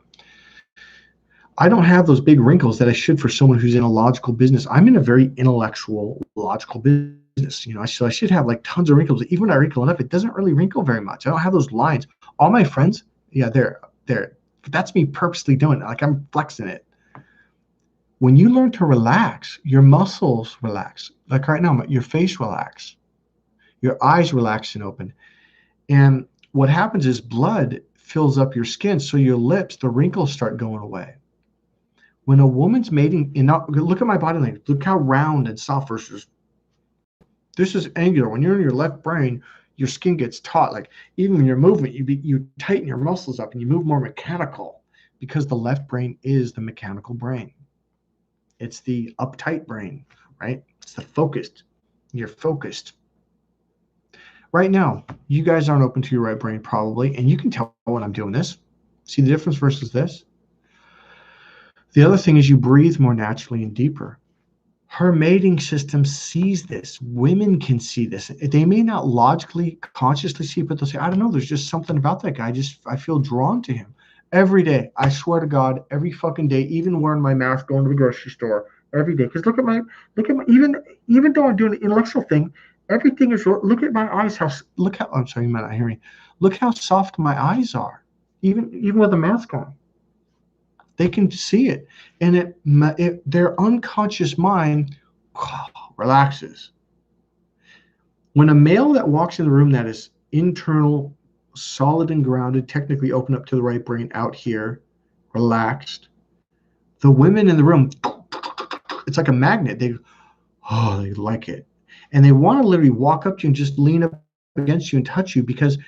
I don't have those big wrinkles that I should for someone who's in a logical business. I'm in a very intellectual, logical business. So I should have like tons of wrinkles. Even when I wrinkle enough, it doesn't really wrinkle very much. I don't have those lines. All my friends, yeah, they're. But that's me purposely doing it. Like I'm flexing it. When you learn to relax, your muscles relax. Like right now, your face relax, your eyes relax and open. And what happens is blood fills up your skin, so your lips, the wrinkles start going away. When a woman's mating, look at my body language. Look how round and soft versus. This is angular. When you're in your left brain, your skin gets taut. Like even when you're moving, you tighten your muscles up and you move more mechanical because the left brain is the mechanical brain. It's the uptight brain, right? It's the focused. You're focused. Right now, you guys aren't open to your right brain probably, and you can tell when I'm doing this. See the difference versus this? The other thing is you breathe more naturally and deeper. Her mating system sees this. Women can see this. They may not logically, consciously see it, but they'll say, I don't know, there's just something about that guy. I feel drawn to him. Every day. I swear to God, every fucking day, even wearing my mask, going to the grocery store every day. Because look at my, even though I'm doing an intellectual thing, everything is, look at my eyes, look how, I'm sorry, you might not hear me. Look how soft my eyes are, even with a mask on. They can see it. And their unconscious mind relaxes. When a male that walks in the room that is internal, solid and grounded, technically open up to the right brain out here, relaxed, the women in the room, it's like a magnet. They like it. And they want to literally walk up to you and just lean up against you and touch you because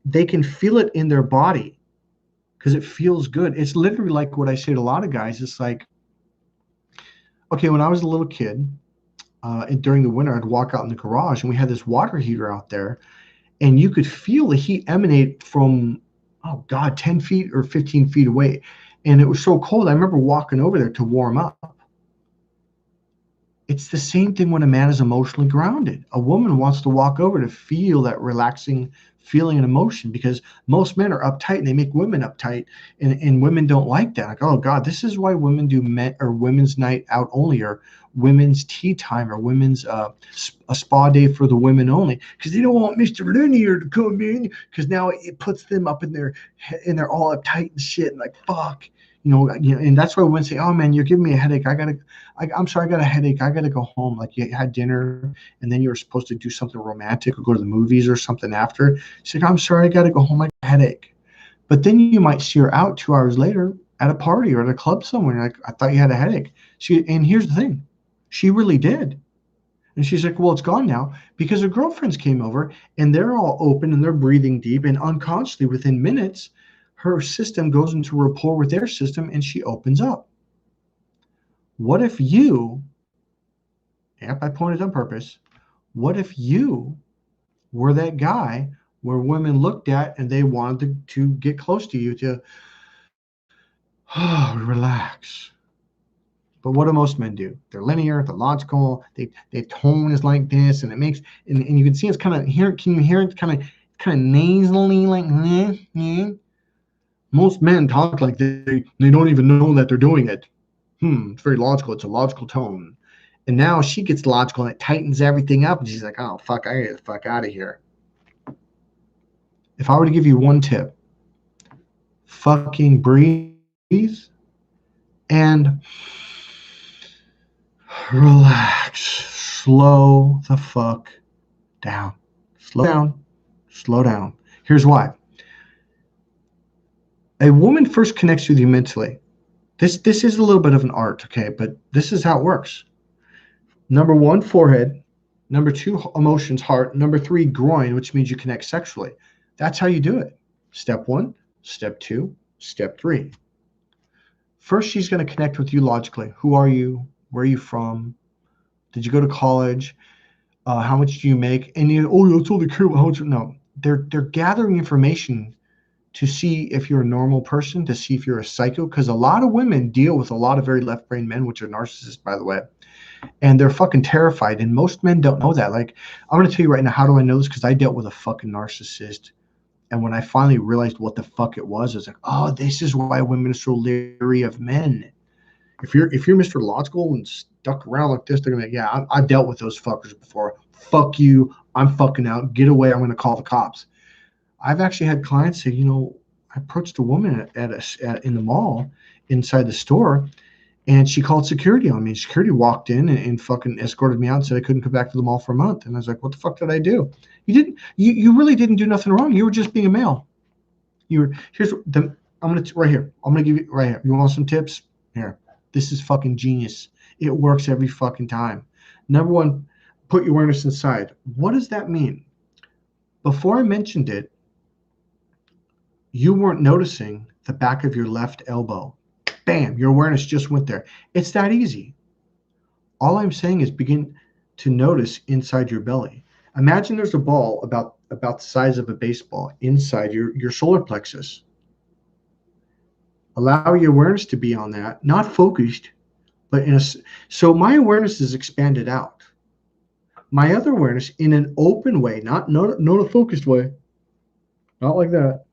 they can feel it in their body because it feels good. It's literally like what I say to a lot of guys. It's like, okay, when I was a little kid, and during the winter, I'd walk out in the garage and we had this water heater out there and you could feel the heat emanate from, oh God, 10 feet or 15 feet away. And it was so cold. I remember walking over there to warm up. It's the same thing when a man is emotionally grounded. A woman wants to walk over to feel that relaxing feeling and emotion because most men are uptight and they make women uptight, and women don't like that. Like, oh God, this is why women do men or women's night out only, or women's tea time, or women's a spa day for the women only, because they don't want Mr. Linear to come in because now it puts them up in their, and they're all uptight and shit and like fuck. And that's why women say, "Oh man, you're giving me a headache. I'm sorry, I got a headache. I gotta go home." Like you had dinner, and then you were supposed to do something romantic or go to the movies or something after. She's like, "I'm sorry, I gotta go home. I got a headache." But then you might see her out 2 hours later at a party or at a club somewhere. Like, I thought you had a headache. And here's the thing, she really did. And she's like, "Well, it's gone now," because her girlfriends came over and they're all open and they're breathing deep, and unconsciously within minutes her system goes into rapport with their system and she opens up. What if you, yep, I pointed on purpose, what if you were that guy where women looked at and they wanted to get close to you to relax? But what do most men do? They're linear, they're logical, their tone is like this, and it makes, and you can see it's kind of here. Can you hear it kind of nasally, like most men talk like they don't even know that they're doing it. It's very logical. It's a logical tone. And now she gets logical and it tightens everything up. And she's like, oh, fuck, I get the fuck out of here. If I were to give you one tip, fucking breathe and relax. Slow the fuck down. Slow down. Slow down. Here's why. A woman first connects with you mentally. This is a little bit of an art, okay? But this is how it works. Number 1, forehead. Number 2, emotions, heart. Number 3, groin, which means you connect sexually. That's how you do it. Step 1, step 2, step 3. First, she's going to connect with you logically. Who are you? Where are you from? Did you go to college? How much do you make? And you, oh, I totally care about how much. No, they're gathering information to see if you're a normal person, to see if you're a psycho, because a lot of women deal with a lot of very left-brain men, which are narcissists, by the way, and they're fucking terrified, and most men don't know that. Like, I'm going to tell you right now, how do I know this? Because I dealt with a fucking narcissist, and when I finally realized what the fuck it was, I was like, oh, this is why women are so leery of men. If you're Mr. Logical and stuck around like this, they're gonna be like, yeah, I've dealt with those fuckers before. Fuck you, I'm fucking out. Get away, I'm gonna call the cops. I've actually had clients say, I approached a woman in the mall inside the store, and she called security on me. Security walked in and fucking escorted me out and said I couldn't come back to the mall for a month. And I was like, what the fuck did I do? You really didn't do nothing wrong. You were just being a male. I'm gonna right here. I'm gonna give you right here. You want some tips? Here. This is fucking genius. It works every fucking time. Number 1, put your awareness inside. What does that mean? Before I mentioned it, you weren't noticing the back of your left elbow. Bam, your awareness just went there. It's that easy. All I'm saying is begin to notice inside your belly. Imagine there's a ball about the size of a baseball inside your solar plexus. Allow your awareness to be on that, not focused, but so my awareness is expanded out. My other awareness in an open way, not a focused way, not like that,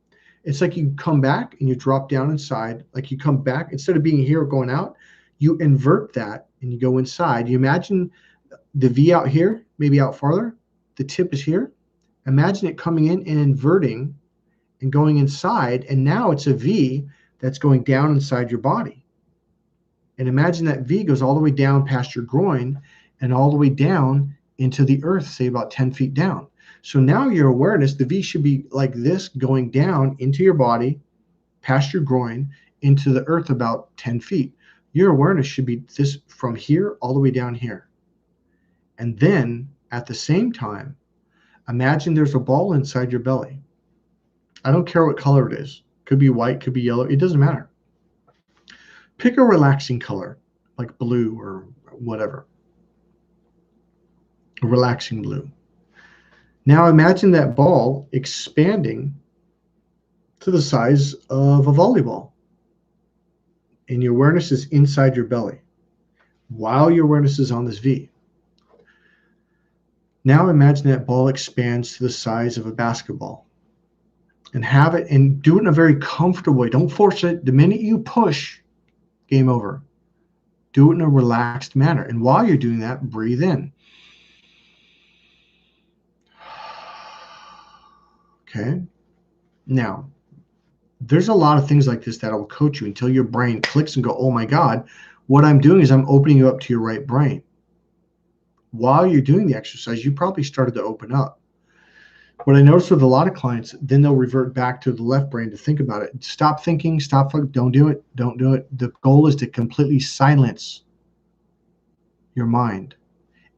It's like you come back and you drop down inside. Like you come back, instead of being here or going out, you invert that and you go inside. You imagine the V out here, maybe out farther. The tip is here. Imagine it coming in and inverting and going inside. And now it's a V that's going down inside your body. And imagine that V goes all the way down past your groin and all the way down into the earth, say about 10 feet down. So now your awareness, the V should be like this, going down into your body, past your groin, into the earth about 10 feet. Your awareness should be this from here all the way down here. And then at the same time, imagine there's a ball inside your belly. I don't care what color it is. Could be white, could be yellow. It doesn't matter. Pick a relaxing color, like blue or whatever. A relaxing blue. Now imagine that ball expanding to the size of a volleyball. And your awareness is inside your belly while your awareness is on this V. Now imagine that ball expands to the size of a basketball. And have it, and do it in a very comfortable way. Don't force it. The minute you push, game over. Do it in a relaxed manner. And while you're doing that, breathe in. Okay. Now, there's a lot of things like this that will coach you until your brain clicks and go, oh my God, what I'm doing is I'm opening you up to your right brain. While you're doing the exercise, you probably started to open up. What I noticed with a lot of clients, then they'll revert back to the left brain to think about it. Stop thinking, don't do it, don't do it. The goal is to completely silence your mind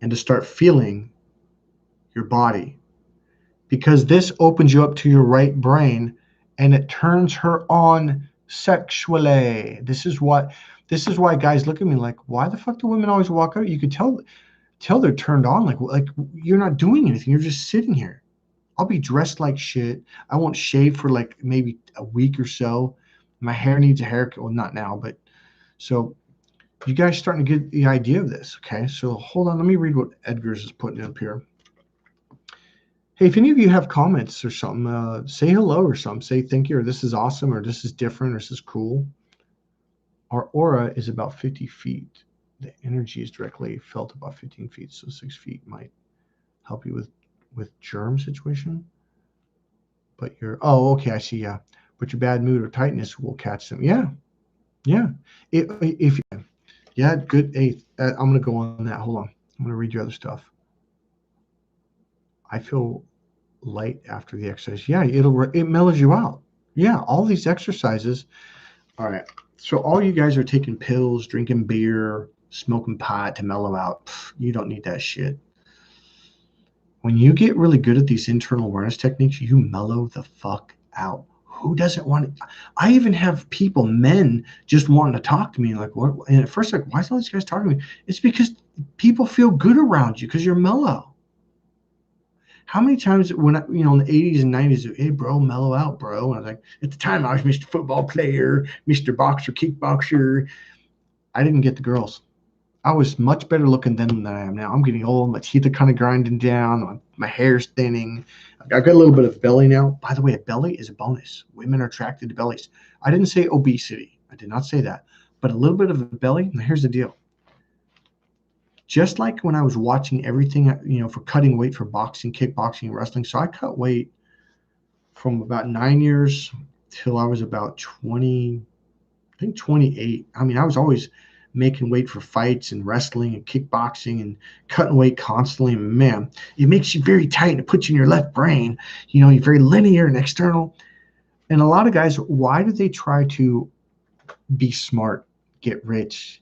and to start feeling your body. Because this opens you up to your right brain and it turns her on sexually. This is why guys look at me like, why the fuck do women always walk out? You could tell they're turned on, like you're not doing anything. You're just sitting here. I'll be dressed like shit. I won't shave for like maybe a week or so. My hair needs a haircut. Well, not now, but so you guys starting to get the idea of this. Okay, so hold on. Let me read what Edgar's is putting up here. Hey, if any of you have comments or something, say hello or something. Say thank you, or this is awesome, or this is different, or this is cool. Our aura is about 50 feet. The energy is directly felt about 15 feet, so 6 feet might help you with germ situation. But okay, I see, yeah. But your bad mood or tightness will catch them. Yeah. Yeah, good. Hey, I'm going to go on that. Hold on. I'm going to read your other stuff. I feel light after the exercise. Yeah, it mellows you out. Yeah, all these exercises. All right. So all you guys are taking pills, drinking beer, smoking pot to mellow out. You don't need that shit. When you get really good at these internal awareness techniques, you mellow the fuck out. Who doesn't want it? I even have people, men, just wanting to talk to me. Like, what? And at first, like, why is all these guys talking to me? It's because people feel good around you because you're mellow. How many times when in the 80s and 90s, hey, bro, mellow out, bro. And I was like, at the time, I was Mr. Football Player, Mr. Boxer, Kickboxer. I didn't get the girls. I was much better looking then than I am now. I'm getting old. My teeth are kind of grinding down. My hair's thinning. I've got a little bit of belly now. By the way, a belly is a bonus. Women are attracted to bellies. I didn't say obesity. I did not say that. But a little bit of a belly. And here's the deal. Just like when I was watching everything, for cutting weight for boxing, kickboxing, and wrestling. So I cut weight from about 9 years till I was about 20, I think 28. I mean, I was always making weight for fights and wrestling and kickboxing and cutting weight constantly. And man, it makes you very tight and it puts you in your left brain. You're very linear and external. And a lot of guys, why do they try to be smart, get rich,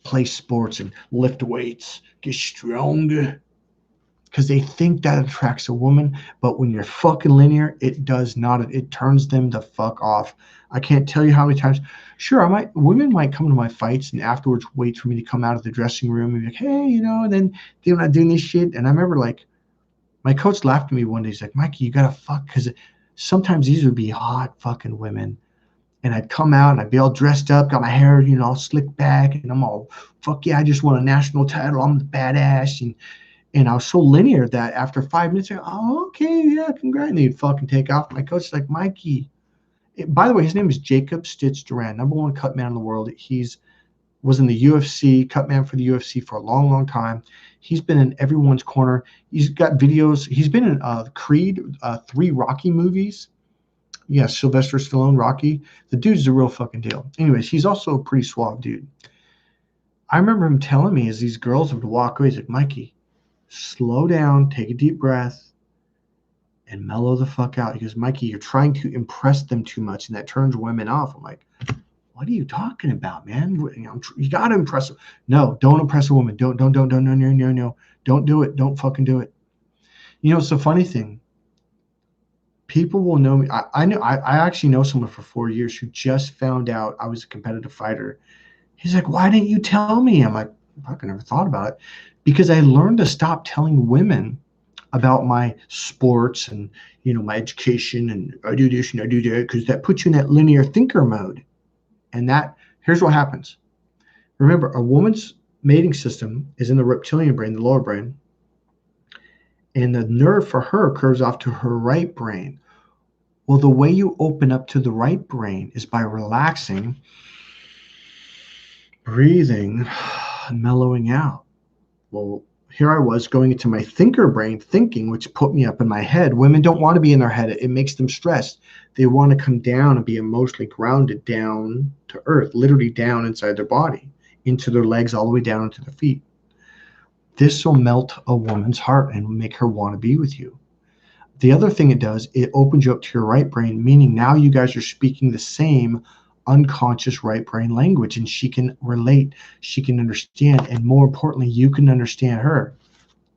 play sports and lift weights, get strong? Because they think that attracts a woman. But when you're fucking linear, it does not. It turns them the fuck off. I can't tell you how many times. Sure, women might come to my fights and afterwards wait for me to come out of the dressing room and be like, hey, and then they're not doing this shit. And I remember my coach laughed at me one day. He's like, Mikey, you gotta fuck, because sometimes these would be hot fucking women. And I'd come out and I'd be all dressed up, got my hair, all slicked back, and I'm all, fuck yeah, I just won a national title. I'm the badass. And I was so linear that after 5 minutes, oh, okay, yeah, congrats. And they'd fucking take off. My coach is like, Mikey, By the way, his name is Jacob Stitch Duran, #1 cut man in the world. He's was in the UFC, cut man for the UFC for a long, long time. He's been in everyone's corner. He's got videos. He's been in Creed, 3 Rocky movies. Yeah, Sylvester Stallone, Rocky. The dude's a real fucking deal. Anyways, he's also a pretty suave dude. I remember him telling me as these girls would walk away, he's like, Mikey, slow down, take a deep breath, and mellow the fuck out. He goes, Mikey, you're trying to impress them too much, and that turns women off. I'm like, what are you talking about, man? You got to impress them. No, don't impress a woman. Don't, no. Don't do it. Don't fucking do it. You know, it's a funny thing. People will know me. I actually know someone for 4 years who just found out I was a competitive fighter. He's like, why didn't you tell me? I'm like, I never thought about it. Because I learned to stop telling women about my sports and, you know, my education and I do this and I do that, because that puts you in that linear thinker mode. And that, here's what happens. Remember, a woman's mating system is in the reptilian brain, the lower brain. And the nerve for her curves off to her right brain. Well, the way you open up to the right brain is by relaxing, breathing, and mellowing out. Well, here I was going into my thinker brain, thinking, which put me up in my head. Women don't want to be in their head. It makes them stressed. They want to come down and be emotionally grounded down to earth, literally down inside their body, into their legs, all the way down into their feet. This will melt a woman's heart and make her want to be with you. The other thing it does, it opens you up to your right brain, meaning now you guys are speaking the same unconscious right brain language, and she can relate, she can understand, and more importantly, you can understand her.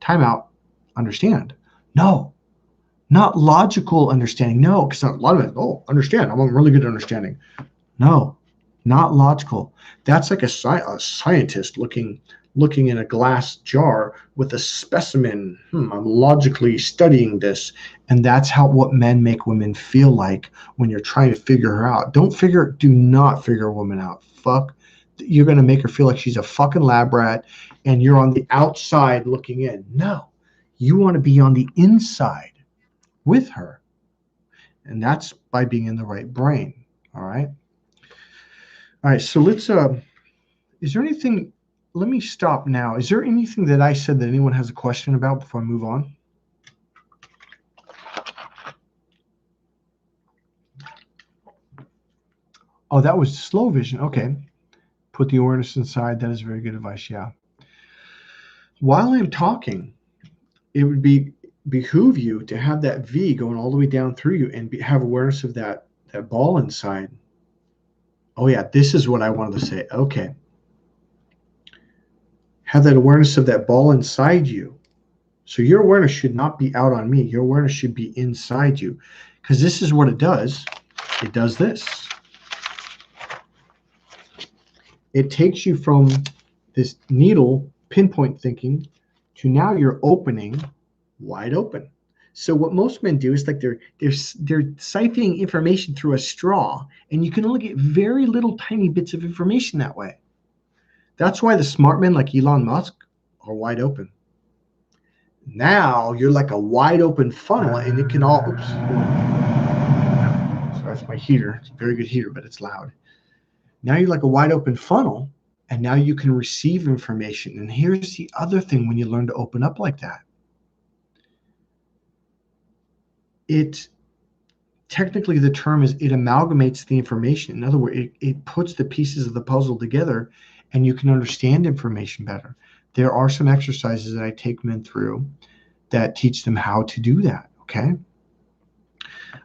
Time out. Understand? No. Not logical understanding. No, because a lot of it, understand. I'm really good at understanding. No, not logical. That's like a scientist looking in a glass jar with a specimen. I'm logically studying this. And that's what men make women feel like when you're trying to figure her out. Do not figure a woman out. Fuck. You're going to make her feel like she's a fucking lab rat and you're on the outside looking in. No, you want to be on the inside with her. And that's by being in the right brain. All right. All right. So let's, is there anything, let me stop now. Is there anything that I said that anyone has a question about before I move on? Oh, that was slow vision. Okay. Put the awareness inside. That is very good advice. Yeah. While I'm talking, it would behoove you to have that V going all the way down through you and have awareness of that ball inside. Oh yeah, this is what I wanted to say. Okay. Have that awareness of that ball inside you. So your awareness should not be out on me. Your awareness should be inside you, because this is what it does. It does this. It takes you from this needle pinpoint thinking to now you're opening wide open. So what most men do is like they're siphoning information through a straw, and you can only get very little tiny bits of information that way. That's why the smart men like Elon Musk are wide open. Now you're like a wide open funnel, and it can all, oops. So that's my heater. It's a very good heater, but it's loud. Now you're like a wide open funnel, and now you can receive information. And here's the other thing when you learn to open up like that. It technically, the term is it amalgamates the information. In other words, it puts the pieces of the puzzle together, and you can understand information better. There are some exercises that I take men through that teach them how to do that, okay?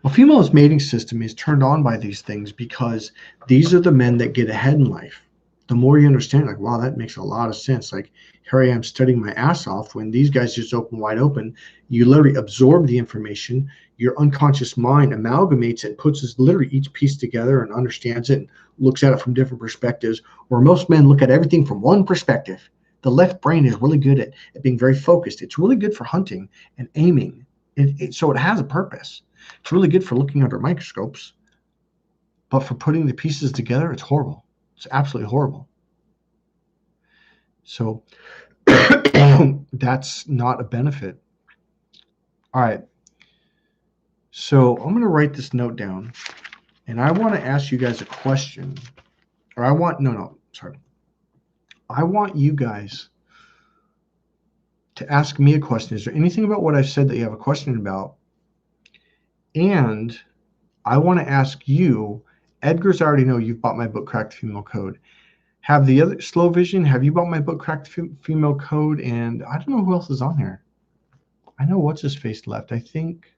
A female's mating system is turned on by these things because these are the men that get ahead in life. The more you understand, like, wow, that makes a lot of sense. Like, here I am studying my ass off when these guys just open wide open. You literally absorb the information. Your unconscious mind amalgamates it, puts literally each piece together and understands it and looks at it from different perspectives, where most men look at everything from one perspective. The left brain is really good at being very focused. It's really good for hunting and aiming. So it has a purpose. It's really good for looking under microscopes. But for putting the pieces together, it's horrible. It's absolutely horrible. So that's not a benefit. All right. So I'm going to write this note down. And I want to ask you guys a question. Or I want you guys to ask me a question. Is there anything about what I've said that you have a question about? And I want to ask you, Edgar's already know you've bought my book, Cracked Female Code. Have the other Slow Vision, have you bought my book, Cracked Female Code? And I don't know who else is on here. I know what's his face left. I think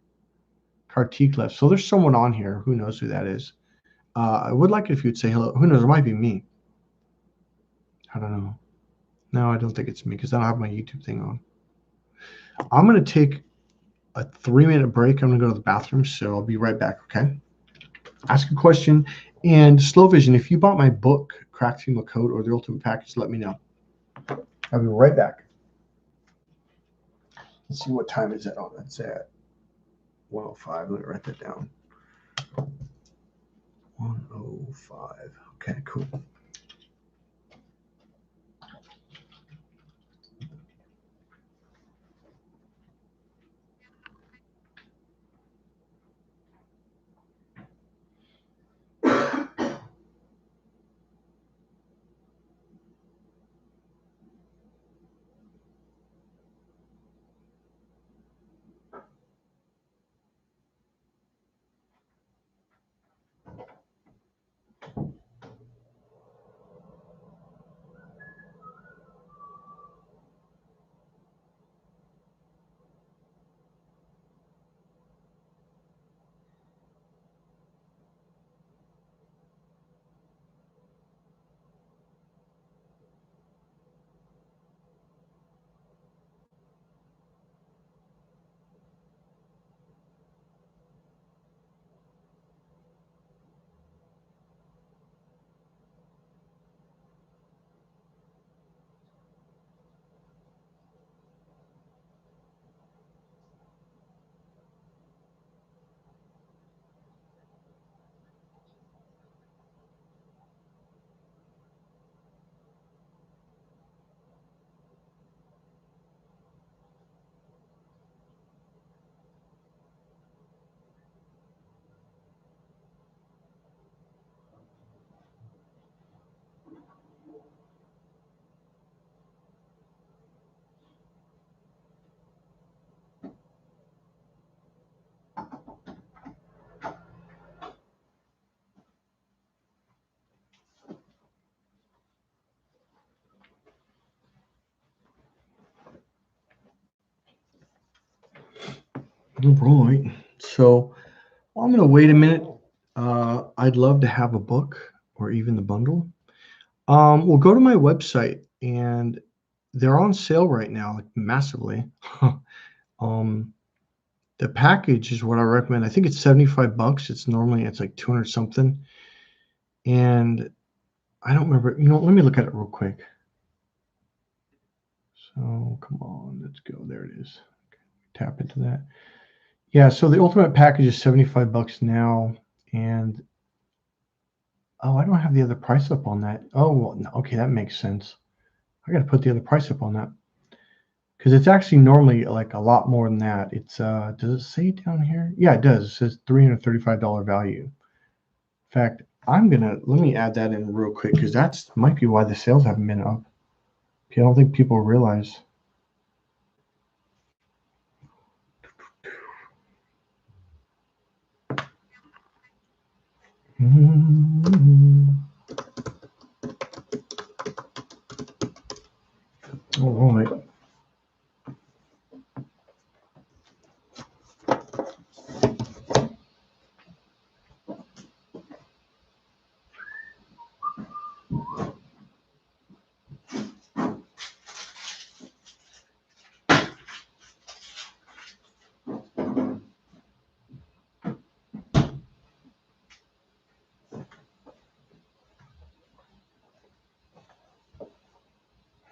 Kartik left. So there's someone on here. Who knows who that is? I would like it if you'd say hello. Who knows? It might be me. I don't know. No, I don't think it's me because I don't have my YouTube thing on. I'm going to take a 3-minute break. I'm going to go to the bathroom, so I'll be right back, okay? Ask a question. And Slow Vision, if you bought my book, Cracked Female Code, or the Ultimate Package, let me know. I'll be right back. Let's see what time is it. Oh, that's at 1:05. Let me write that down. 1:05. Okay, cool. All right. So I'm going to wait a minute. I'd love to have a book or even the bundle. We'll go to my website, and they're on sale right now, like massively. The package is what I recommend. I think it's $75. It's like 200 something. And I don't remember. Let me look at it real quick. So come on, let's go. There it is. Okay, tap into that. Yeah, so the ultimate package is $75 now, and I don't have the other price up on that. Oh, well, no, okay, that makes sense. I got to put the other price up on that because it's actually normally like a lot more than that. It's does it say down here? Yeah, it does. It says $335 value. In fact, let me add that in real quick because that's might be why the sales haven't been up. Okay, I don't think people realize. All right.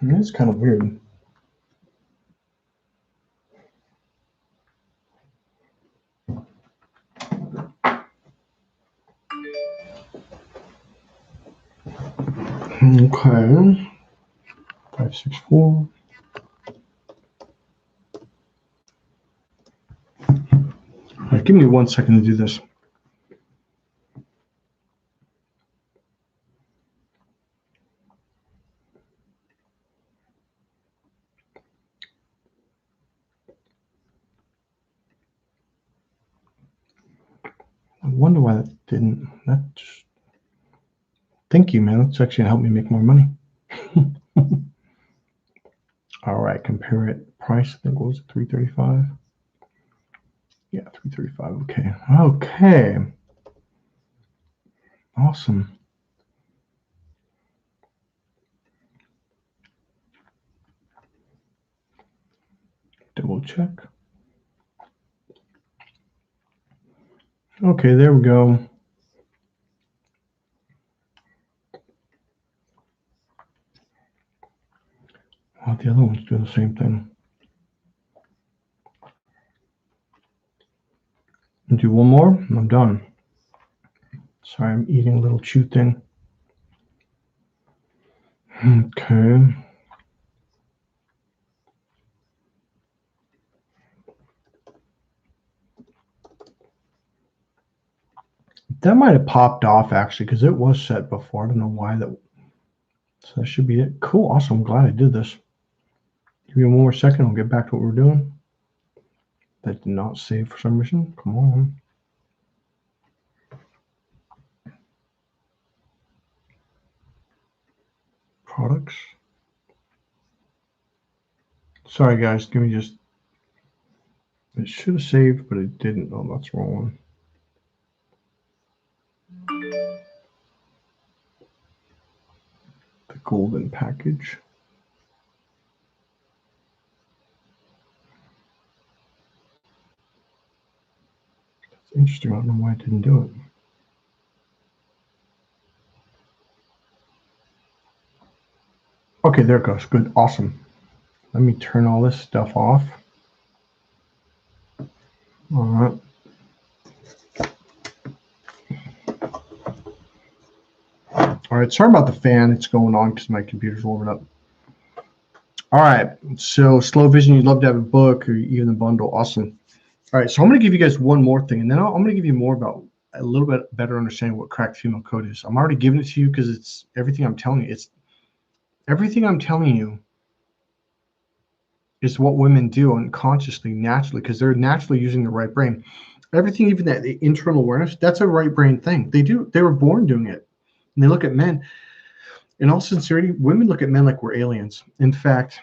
It's kind of weird. Okay. 564. All right, give me 1 second to do this. wonder why that didn't. Thank you, man. That's actually gonna help me make more money. All right, compare it. Price, I think, what was it, $335? Yeah, $335. Okay. Okay. Awesome. Double check. Okay, there we go. Oh, the other one's doing the same thing. I'll do one more and I'm done. Sorry, I'm eating a little chew thing. Okay. That might have popped off actually because it was set before. I don't know why that. So that should be it. Cool. Awesome. I'm glad I did this. Give me one more second. I'll get back to what we're doing. That did not save for some reason. Come on. Products. Sorry, guys. Give me just. It should have saved, but it didn't. Oh, that's the wrong one. The golden package. That's interesting. I don't know why it didn't do it. Okay, there it goes. Good. Awesome. Let me turn all this stuff off. All right. All right. Sorry about the fan. It's going on because my computer's warming up. All right. So, Slow Vision, you'd love to have a book or even a bundle. Awesome. All right. So, I'm going to give you guys one more thing, and then I'm going to give you more about a little bit better understanding what cracked female code is. I'm already giving it to you because it's everything I'm telling you. It's everything I'm telling you is what women do unconsciously, naturally, because they're naturally using the right brain. Everything, even that the internal awareness, that's a right brain thing. They were born doing it. And they look at men. In all sincerity, women look at men like we're aliens. In fact,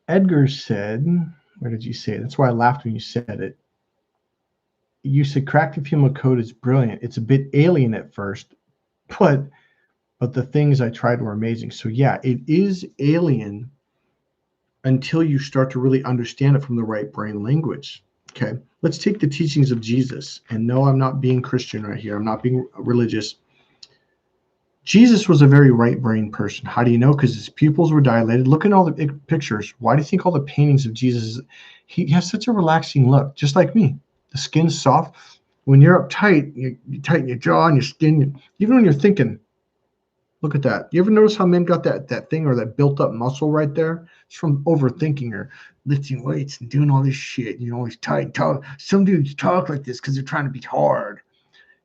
Edgar said, where did you say it? That's why I laughed when you said it. You said crack the female code is brilliant. It's a bit alien at first, but the things I tried were amazing. So yeah, it is alien until you start to really understand it from the right brain language. Okay, let's take the teachings of Jesus. And no, I'm not being Christian right here. I'm not being religious. Jesus was a very right brain person. How do you know? Because his pupils were dilated. Look at all the pictures. Why do you think all the paintings of Jesus? He has such a relaxing look, just like me. The skin's soft. When you're uptight, you tighten your jaw and your skin. Even when you're thinking, look at that. You ever notice how men got that thing or that built up muscle right there? It's from overthinking or lifting weights and doing all this shit. You know, always tight. Talk. Some dudes talk like this because they're trying to be hard.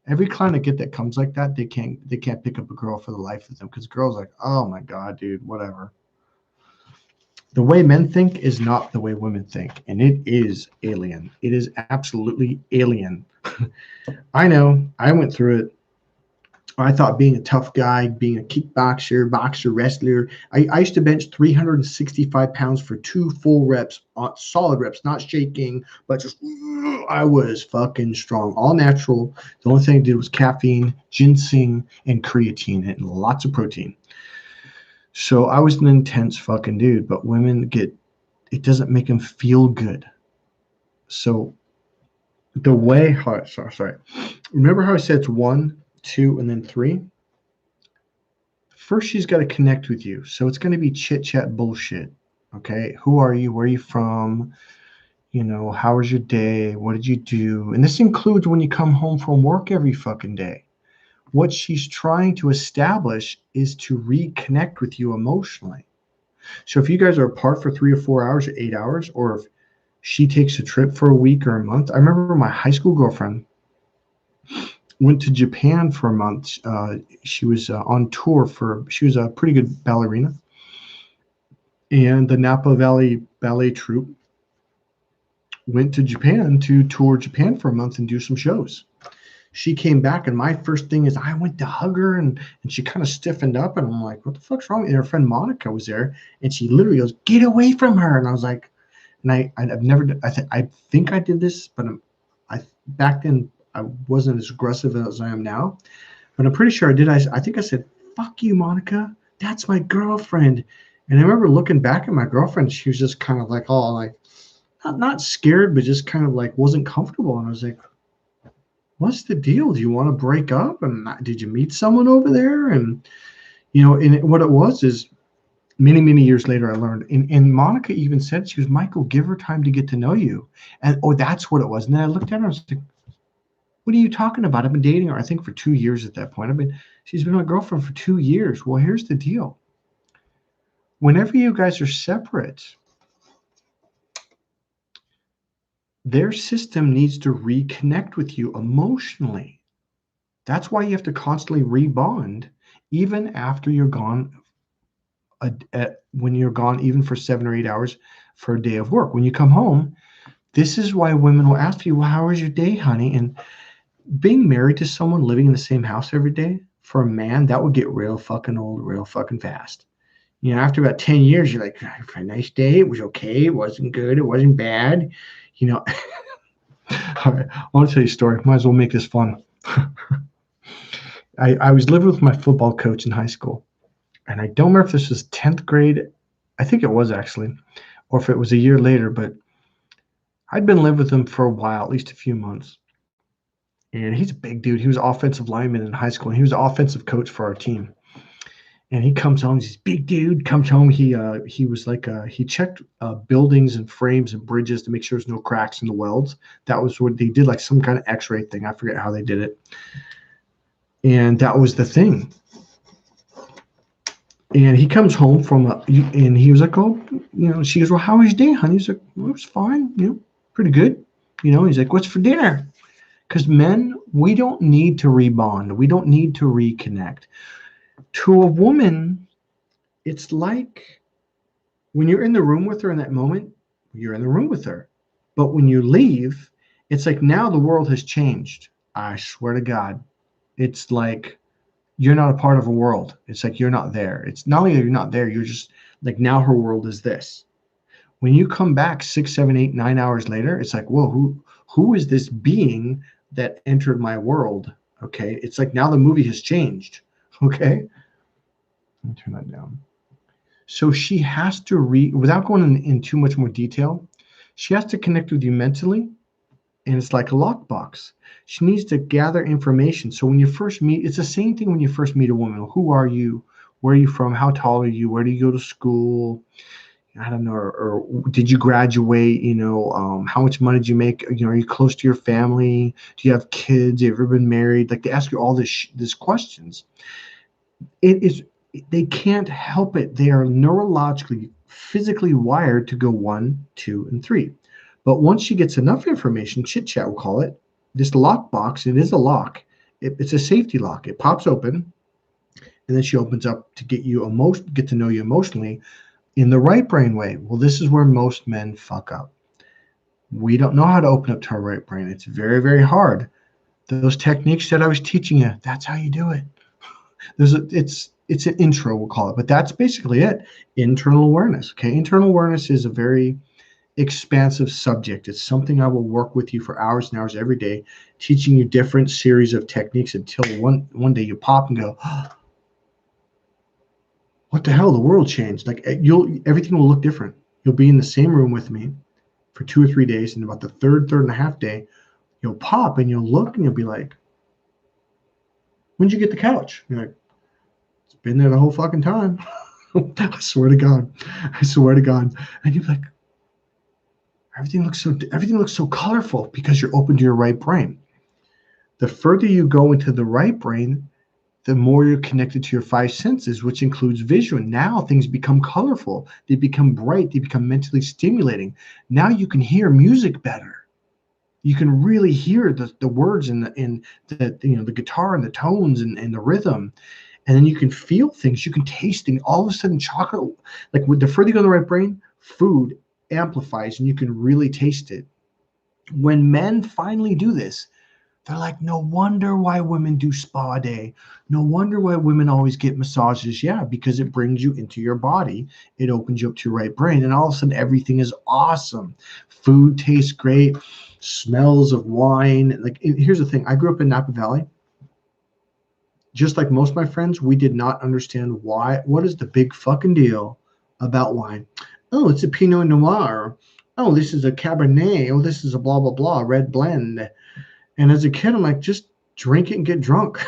Every client I get that comes like that, they can't pick up a girl for the life of them because girls are like, oh my God, dude, whatever. The way men think is not the way women think, and it is alien. It is absolutely alien. I know. I went through it. I thought being a tough guy, being a kickboxer, boxer, wrestler, I used to bench 365 pounds for 2 full reps, solid reps, not shaking, but just, I was fucking strong, all natural. The only thing I did was caffeine, ginseng, and creatine, and lots of protein. So I was an intense fucking dude, but women it doesn't make them feel good. So the way, sorry. Remember how I said it's 1, 2, and then 3? First, she's got to connect with you. So it's going to be chit chat bullshit. Okay. Who are you? Where are you from? You know, how was your day? What did you do? And this includes when you come home from work every fucking day. What she's trying to establish is to reconnect with you emotionally. So if you guys are apart for 3 or 4 hours or 8 hours, or if she takes a trip for a week or a month. I remember my high school girlfriend went to Japan for a month. She was on tour she was a pretty good ballerina. And the Napa Valley Ballet Troupe went to Japan to tour Japan for a month and do some shows. She came back, and my first thing is I went to hug her, and she kind of stiffened up, and I'm like, what the fuck's wrong? And her friend Monica was there, and she literally goes, get away from her. And I was like, and I've never, I think I did this, but back then I wasn't as aggressive as I am now, but I'm pretty sure I did. I think I said, fuck you, Monica. That's my girlfriend. And I remember looking back at my girlfriend. She was just kind of like, all like, not scared, but just kind of like wasn't comfortable. And I was like, what's the deal? Do you want to break up? And did you meet someone over there? And, and what it was is many, many years later, I learned, and Monica even said, she was, Michael, give her time to get to know you. And, that's what it was. And then I looked at her and I was like, what are you talking about? I've been dating her, I think, for 2 years at that point. She's been my girlfriend for 2 years. Well, here's the deal. Whenever you guys are separate, their system needs to reconnect with you emotionally. That's why you have to constantly rebond, even after you're gone, when you're gone, even for 7 or 8 hours for a day of work. When you come home, this is why women will ask you, well, how was your day, honey? And being married to someone living in the same house every day, for a man, that would get real fucking old real fucking fast. After about 10 years, you're like, for a nice day, it was okay. It wasn't good. It wasn't bad. All right, I want to tell you a story. Might as well make this fun. I was living with my football coach in high school. And I don't remember if this was 10th grade. I think it was actually, or if it was a year later, but I'd been living with him for a while, at least a few months. And he's a big dude. He was offensive lineman in high school, and he was offensive coach for our team. And he comes home. He's this big dude. Comes home. He was like he checked buildings and frames and bridges to make sure there's no cracks in the welds. That was what they did, like some kind of X-ray thing. I forget how they did it. And that was the thing. And he comes home and he was like, oh, she goes, well, how was your day, honey? He's like, well, it was fine, pretty good. He's like, what's for dinner? Because men, we don't need to rebond. We don't need to reconnect. To a woman, it's like when you're in the room with her in that moment, you're in the room with her. But when you leave, it's like now the world has changed. I swear to God. It's like you're not a part of a world. It's like you're not there. It's not only that you're not there, you're just like, now her world is this. When you come back 6, 7, 8, 9 hours later, it's like, whoa, who is this being that entered my world? Okay. It's like now the movie has changed. Okay. Let me turn that down. So she has to without going in too much more detail, she has to connect with you mentally. And it's like a lockbox. She needs to gather information. So when you first meet, it's the same thing when you first meet a woman. Who are you? Where are you from? How tall are you? Where do you go to school? I don't know. Or did you graduate? How much money did you make? Are you close to your family? Do you have kids? Have you ever been married? Like, they ask you all these questions. They can't help it. They are neurologically, physically wired to go 1, 2, and 3. But once she gets enough information, chit chat, we'll call it, this lockbox, it is a lock. It's a safety lock. It pops open, and then she opens up to get to know you emotionally in the right brain way. Well, this is where most men fuck up. We don't know how to open up to our right brain. It's very, very hard. Those techniques that I was teaching you, that's how you do it. It's an intro, we'll call it, but that's basically it. Internal awareness. Okay, internal awareness is a very expansive subject. It's something I will work with you for hours and hours every day, teaching you different series of techniques until one day you pop and go, oh, what the hell? The world changed. Like everything will look different. You'll be in the same room with me for 2 or 3 days, and about the third and a half day, you'll pop and you'll look and you'll be like, when'd you get the couch? You're like, it's been there the whole fucking time. I swear to God. And you're like, everything looks so colorful because you're open to your right brain. The further you go into the right brain, the more you're connected to your 5 senses, which includes vision. Now things become colorful. They become bright. They become mentally stimulating. Now you can hear music better. You can really hear the words and the guitar and the tones and the rhythm. And then you can feel things. You can taste things. All of a sudden, chocolate, like the further you go in the right brain, food amplifies and you can really taste it. When men finally do this, They're like, no wonder why women do spa day. No wonder why women always get massages. Yeah, because it brings you into your body. It opens you up to your right brain. And all of a sudden, everything is awesome. Food tastes great. Smells of wine. Like, here's the thing. I grew up in Napa Valley. Just like most of my friends, we did not understand why. What is the big fucking deal about wine? Oh, it's a Pinot Noir. Oh, this is a Cabernet. Oh, this is a blah, blah, blah, red blend. And as a kid, I'm like, just drink it and get drunk.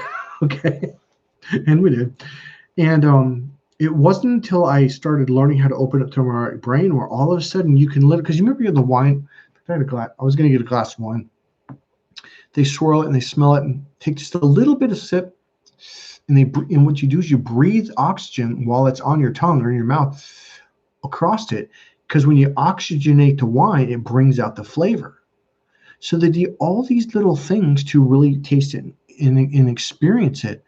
Okay. And we did. And it wasn't until I started learning how to open up to my brain where all of a sudden you can literally, because you remember you had the wine. I was going to get a glass of wine. They swirl it and they smell it and take just a little bit of sip. And what you do is you breathe oxygen while it's on your tongue or in your mouth across it. Because when you oxygenate the wine, it brings out the flavor. So they do all these little things to really taste it and experience it.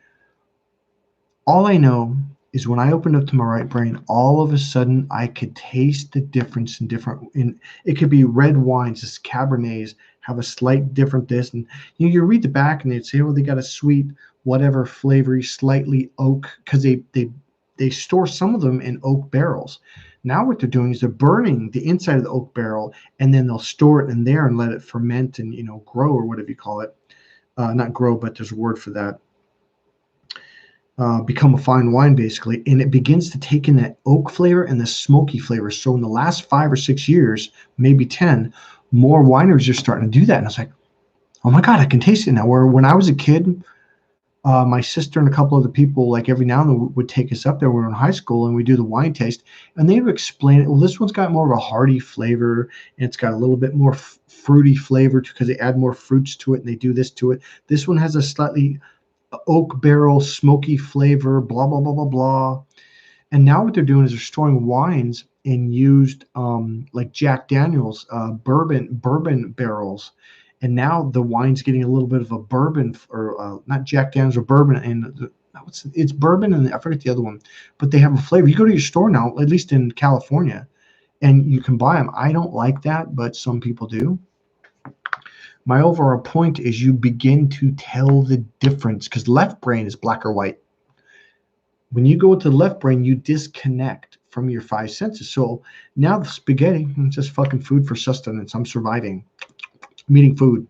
All I know is when I opened up to my right brain, all of a sudden I could taste the difference in it could be red wines, just Cabernets have a slight different this. And you read the back and they'd say, oh, they got a sweet, whatever flavory, slightly oak, because they store some of them in oak barrels. Now what they're doing is they're burning the inside of the oak barrel, and then they'll store it in there and let it ferment and grow, or whatever you call it. Not grow, but there's a word for that. Become a fine wine, basically, and it begins to take in that oak flavor and the smoky flavor. So in the last 5 or 6 years, maybe 10, more wineries are starting to do that. And I was like, oh my God, I can taste it now. Where when I was a kid, my sister and a couple other people, like every now and then, would take us up there. We were in high school and we do the wine taste, and they would explain it. Well, this one's got more of a hearty flavor, and it's got a little bit more fruity flavor because they add more fruits to it and they do this to it. This one has a slightly oak barrel smoky flavor, blah, blah, blah, blah, blah. And now what they're doing is they're storing wines in used like Jack Daniel's bourbon barrels. And now the wine's getting a little bit of a bourbon, or not Jack Daniel's, or bourbon, and it's bourbon, and I forget the other one, but they have a flavor. You go to your store now, at least in California, and you can buy them. I don't like that, but some people do. My overall point is you begin to tell the difference, because left brain is black or white. When you go into the left brain, you disconnect from your 5 senses. So now the spaghetti, it's just fucking food for sustenance. I'm surviving. I'm eating food,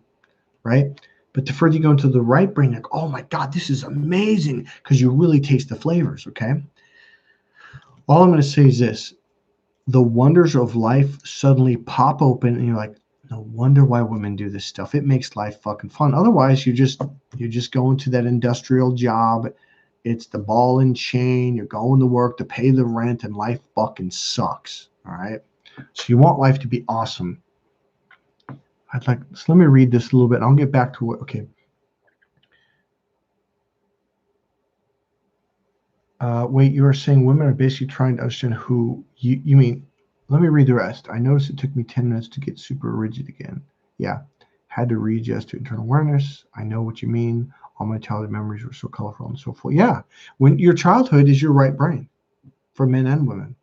right? But the further you go into the right brain, like, oh my God, this is amazing, because you really taste the flavors, okay? All I'm going to say is this. The wonders of life suddenly pop open, and you're like, no wonder why women do this stuff. It makes life fucking fun. Otherwise, you're just going to that industrial job. It's the ball and chain. You're going to work to pay the rent, and life fucking sucks, all right? So you want life to be awesome. So let me read this a little bit. I'll get back to what, okay. Wait, you are saying women are basically trying to understand who you mean. Let me read the rest. I noticed it took me 10 minutes to get super rigid again. Yeah, had to readjust to internal awareness. I know what you mean. All my childhood memories were so colorful and so full. Yeah, when your childhood is your right brain for men and women.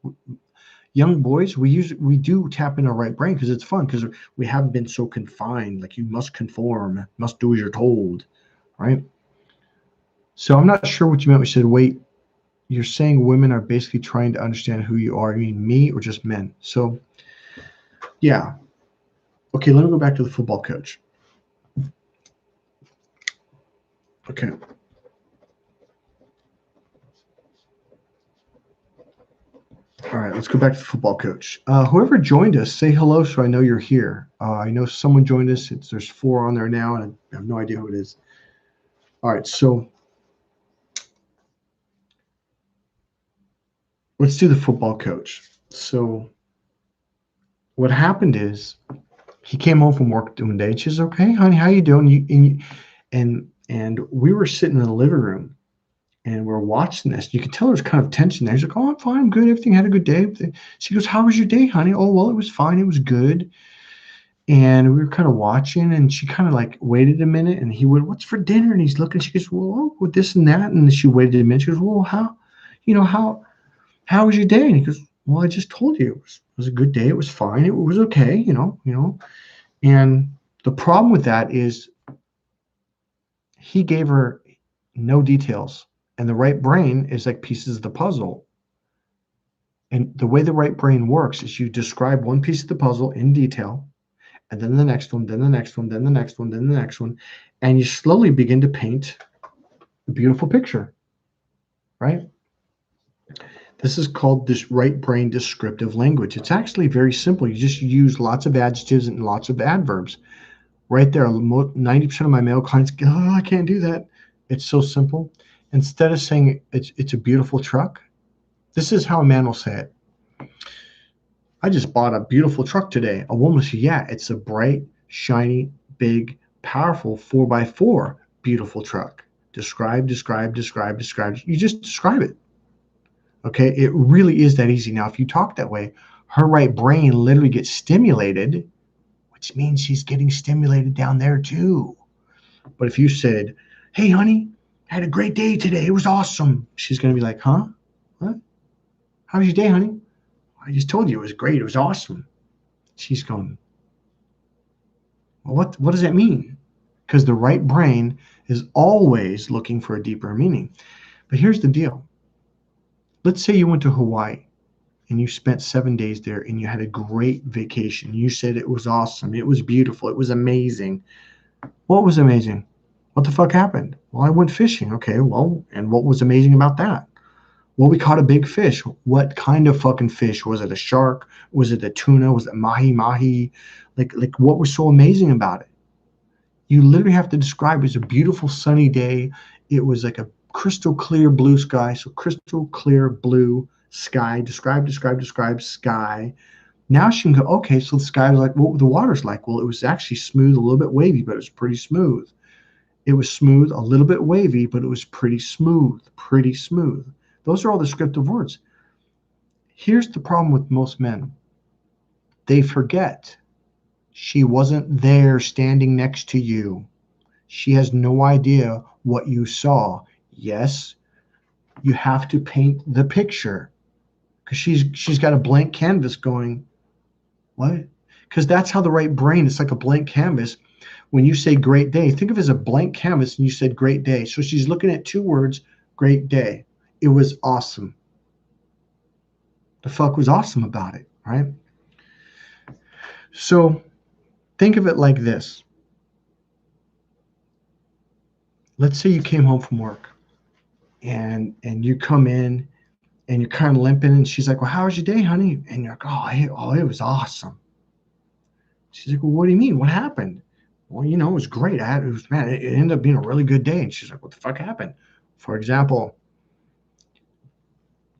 Young boys, we do tap in our right brain because it's fun, because we haven't been so confined. Like, you must conform, must do as you're told, right? So I'm not sure what you meant when you said, wait, you're saying women are basically trying to understand who you are. You mean me or just men? So, yeah. Okay, let me go back to the football coach. Okay. All right, let's go back to the football coach. Whoever joined us, say hello so I know you're here. I know someone joined us. There's 4 on there now, and I have no idea who it is. All right, so let's do the football coach. So what happened is he came home from work one day, and she says, okay, honey, how you doing? And we were sitting in the living room, and we're watching this. You could tell there's kind of tension there. He's like, oh, I'm fine, I'm good. Everything, had a good day. She goes, how was your day, honey? Oh, well, it was fine. It was good. And we were kind of watching, and she kind of like waited a minute, and he went, what's for dinner? And he's looking, she goes, well, with this and that. And she waited a minute. She goes, well, how was your day? And he goes, well, I just told you it was a good day. It was fine. It was okay, you know. And the problem with that is He gave her no details. And the right brain is like pieces of the puzzle. And the way the right brain works is you describe one piece of the puzzle in detail, and then the next one, then the next one, then the next one, then the next one, and you slowly begin to paint a beautiful picture, right? This is called this right brain descriptive language. It's actually very simple. You just use lots of adjectives and lots of adverbs. Right there, 90% of my male clients go, oh, I can't do that. It's so simple. Instead of saying it's a beautiful truck, this is how a man will say it. I just bought a beautiful truck today. A woman will say, yeah, it's a bright, shiny, big, powerful 4x4 beautiful truck. Describe, describe, describe, describe. You just describe it. Okay, it really is that easy. Now, if you talk that way, her right brain literally gets stimulated, which means she's getting stimulated down there too. But if you said, hey, honey, I had a great day today. It was awesome. She's going to be like, huh? What? How was your day, honey? I just told you it was great. It was awesome. She's going, well, what does that mean? Because the right brain is always looking for a deeper meaning. But here's the deal. Let's say you went to Hawaii and you spent 7 days there and you had a great vacation. You said it was awesome. It was beautiful. It was amazing. What was amazing? What the fuck happened? Well, I went fishing. Okay, well, and what was amazing about that? Well, we caught a big fish. What kind of fucking fish? Was it a shark? Was it a tuna? Was it mahi-mahi? Like what was so amazing about it? You literally have to describe it as a beautiful sunny day. It was like a crystal clear blue sky. So crystal clear blue sky. Describe, describe, describe sky. Now she can go, okay, so the sky was like, what the water's like? Well, it was actually smooth, a little bit wavy, but it was pretty smooth. It was smooth, a little bit wavy, but it was pretty smooth, pretty smooth. Those are all descriptive words. Here's the problem with most men. They forget she wasn't there standing next to you. She has no idea what you saw. Yes, you have to paint the picture because she's got a blank canvas going, what? Because that's how the right brain, it's like a blank canvas. When you say great day, think of it as a blank canvas and you said great day. So she's looking at two words, great day. It was awesome. The fuck was awesome about it, right? So think of it like this. Let's say you came home from work and you come in and you're kind of limping and she's like, well, how was your day, honey? And you're like, oh, it was awesome. She's like, well, what do you mean? What happened? Well, it was great. It ended up being a really good day. And she's like, what the fuck happened? For example,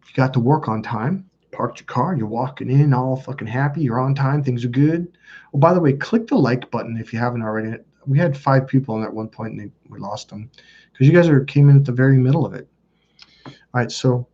you got to work on time, parked your car, you're walking in all fucking happy, you're on time, things are good. Oh, by the way, click the like button if you haven't already. We had 5 people on at one point and we lost them because you guys came in at the very middle of it. All right, so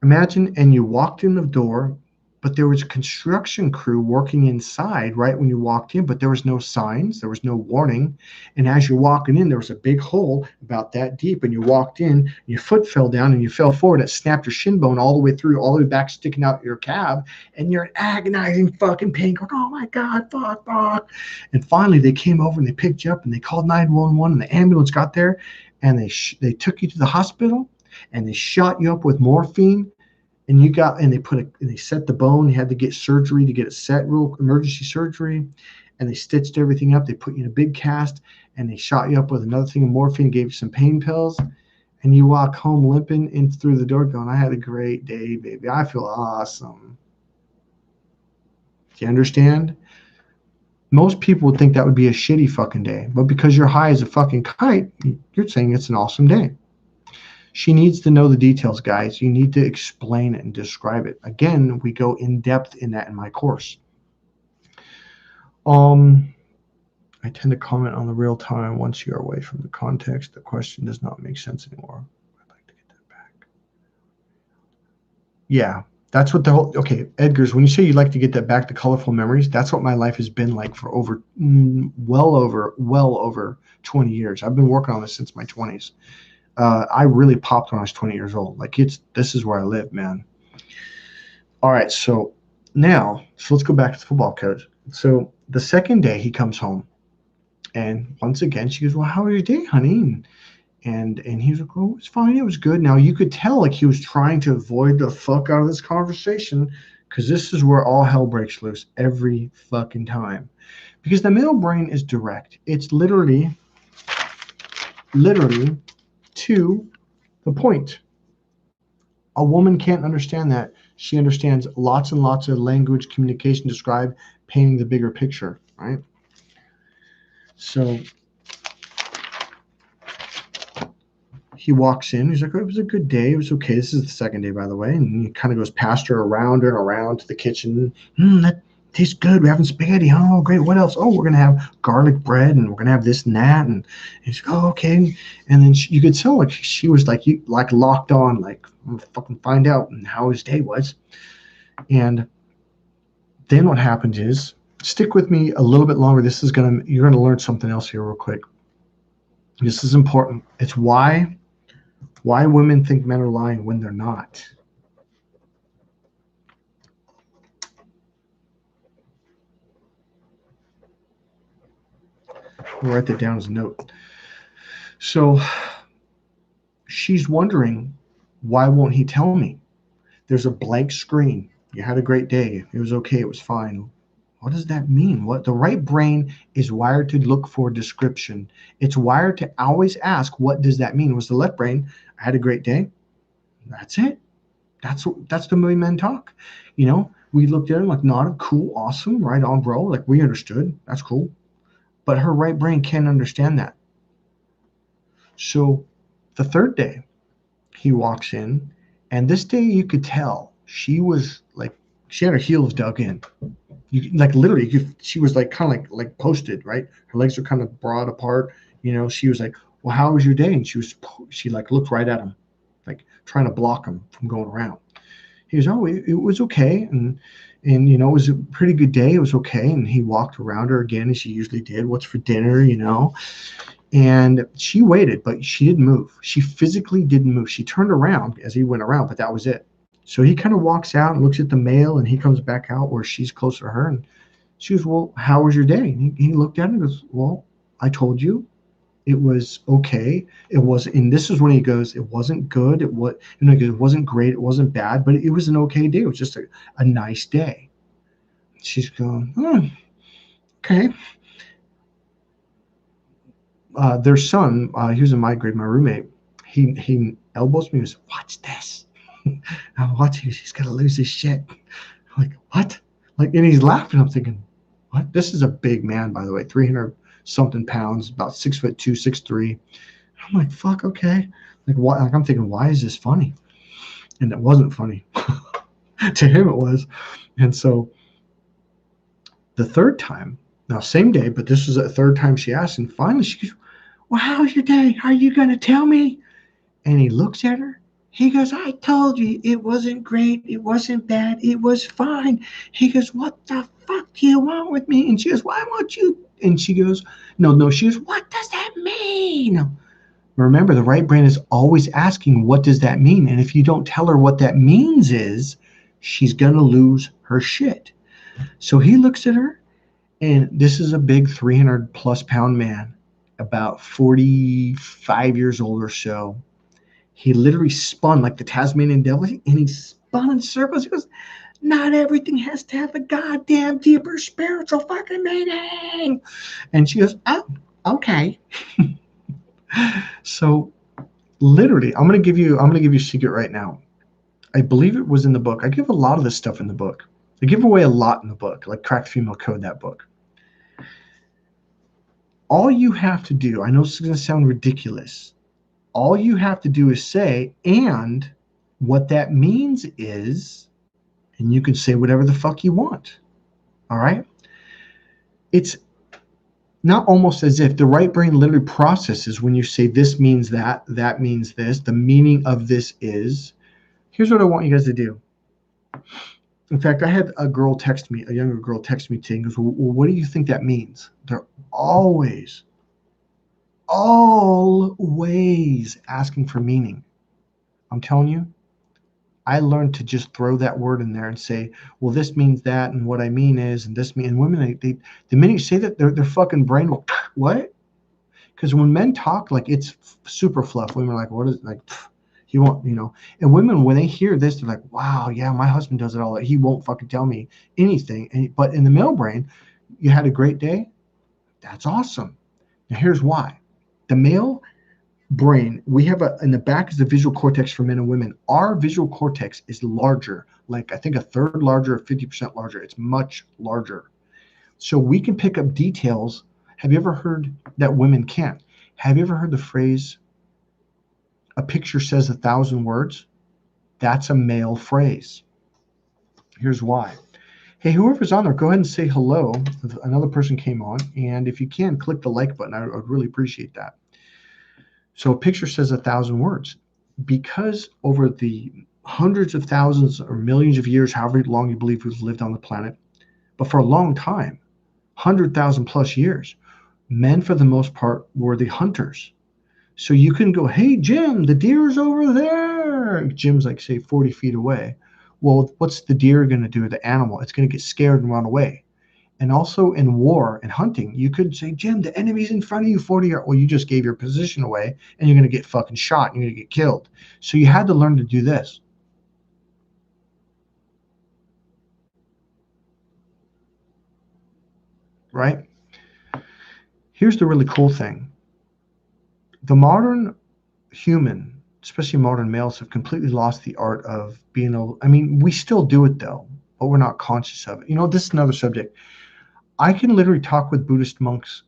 imagine, and you walked in the door, but there was a construction crew working inside right when you walked in, but there was no signs, there was no warning. And as you're walking in, there was a big hole about that deep, and you walked in, and your foot fell down, and you fell forward. It snapped your shin bone all the way through, all the way back, sticking out your cab, and you're in agonizing fucking pain, going, oh my God, fuck. And finally, they came over, and they picked you up, and they called 911, and the ambulance got there, and they took you to the hospital, and they shot you up with morphine. And they set the bone. You had to get surgery to get it set, real emergency surgery. And they stitched everything up. They put you in a big cast and they shot you up with another thing of morphine, gave you some pain pills. And you walk home limping in through the door going, I had a great day, baby. I feel awesome. Do you understand? Most people would think that would be a shitty fucking day. But because you're high as a fucking kite, you're saying it's an awesome day. She needs to know the details, guys. You need to explain it and describe it. Again, we go in depth in that in my course. I tend to comment on the real time. Once you are away from the context, the question does not make sense anymore. I'd like to get that back. Yeah, that's what okay, Edgar's, when you say you'd like to get that back, the colorful memories, that's what my life has been like for well over 20 years. I've been working on this since my 20s. I really popped when I was 20 years old. This is where I live, man. All right, so let's go back to the football coach. So the second day he comes home And once again, she goes, well, how was your day, honey? And he was like, oh, it was fine. It was good. Now you could tell like he was trying to avoid the fuck out of this conversation, because this is where all hell breaks loose every fucking time. Because the male brain is direct. It's literally to the point. A woman can't understand that. She understands lots and lots of language, communication, describe, painting the bigger picture, right? So he walks in. He's like, oh, it was a good day. It was okay. This is the second day, by the way. And he kind of goes past her around and around to the kitchen. That tastes good. We're having spaghetti. Oh, great. What else? Oh, we're going to have garlic bread, and we're going to have this and that. And he's like, oh, okay. And then you could tell like she was like locked on, like, I'm gonna fucking find out and how his day was. And then what happened is, stick with me a little bit longer. You're going to learn something else here real quick. This is important. It's why women think men are lying when they're not. I'll write that down as a note. So she's wondering, why won't he tell me? There's a blank screen. You had a great day. It was okay. It was fine. What does that mean? What the right brain is wired to look for description. It's wired to always ask, what does that mean? Was the left brain, I had a great day. That's it. That's the way men talk. You know, we looked at him like, nodded, cool, awesome, right on, bro. Like, we understood. That's cool. But her right brain can't understand that. So the third day, he walks in, and this day you could tell she was like, she had her heels dug in. You like literally, she was like kind of like posted, right? Her legs were kind of broad apart. You know, she was like, well, how was your day? And she like looked right at him, like trying to block him from going around. He goes, oh, it was okay. And you know, it was a pretty good day. It was okay. And he walked around her again, as he usually did. What's for dinner, you know? And she waited, but she didn't move. She physically didn't move. She turned around as he went around, but that was it. So he kind of walks out and looks at the mail, and he comes back out where she's closer to her. And she goes, well, how was your day? And he looked at her and goes, well, I told you it was okay. It was, and this is when he goes, it wasn't good. It was, you know, it wasn't great. It wasn't bad, but it was an okay day. It was just a nice day. She's going, oh, okay. Their son, he was in my grade, my roommate, he elbows me and goes, watch this. I'm watching, he's gonna lose his shit. I'm like, what? Like, and he's laughing. I'm thinking, what? This is a big man, by the way, 300 something pounds, about 6'2", 6'3". I'm like, fuck, okay. Like, what? Like, I'm thinking, why is this funny? And it wasn't funny. To him, it was. And so the third time, now same day, but this was the third time she asked, and finally she goes, well, how's your day? Are you gonna tell me? And he looks at her. He goes, I told you it wasn't great. It wasn't bad. It was fine. He goes, what the fuck do you want with me? And she goes, why won't you? And she goes, no. She goes, what does that mean? Remember, the right brain is always asking, what does that mean? And if you don't tell her what that means is, she's going to lose her shit. So he looks at her, and this is a big 300 plus pound man, about 45 years old or so. He literally spun like the Tasmanian devil, and he spun in circles. He goes, not everything has to have a goddamn deeper spiritual fucking meaning. And she goes, oh, okay. So literally, I'm gonna give you a secret right now. I believe it was in the book. I give a lot of this stuff in the book. I give away a lot in the book, like Cracked Female Code, that book. All you have to do, I know this is gonna sound ridiculous, all you have to do is say, and what that means is, and you can say whatever the fuck you want. All right? It's not almost as if the right brain literally processes when you say this means that, that means this, the meaning of this is. Here's what I want you guys to do. In fact, I had a younger girl text me today and goes, well, what do you think that means? They're always asking for meaning. I'm telling you, I learned to just throw that word in there and say, well, this means that, and what I mean is, and this mean, and women, the minute you say that, their fucking brain will, what? Because when men talk, like it's super fluff. Women are like, what is like, he won't, and women, when they hear this, they're like, wow, yeah, my husband does it all. He won't fucking tell me anything. But in the male brain, you had a great day. That's awesome. Now here's why. The male brain, we have in the back is the visual cortex for men and women. Our visual cortex is larger, like I think a third larger, 50% larger. It's much larger. So we can pick up details. Have you ever heard that women can't? Have you ever heard the phrase, a picture says 1,000 words? That's a male phrase. Here's why. Hey, whoever's on there, go ahead and say hello. Another person came on, and if you can, click the like button. I would really appreciate that. So a picture says 1,000 words. Because over the hundreds of thousands or millions of years, however long you believe we've lived on the planet, but for a long time, 100,000 plus years, men for the most part were the hunters. So you can go, hey, Jim, the deer's over there. Jim's like, say, 40 feet away. Well, what's the deer going to do, the animal? It's going to get scared and run away. And also in war and hunting, you could say, Jim, the enemy's in front of you 40 yards. Well, you just gave your position away and you're going to get fucking shot and you're going to get killed. So you had to learn to do this. Right? Here's the really cool thing. The modern human, especially modern males, have completely lost the art of being able, I mean, we still do it though, but we're not conscious of it. This is another subject. I can literally talk with Buddhist monks,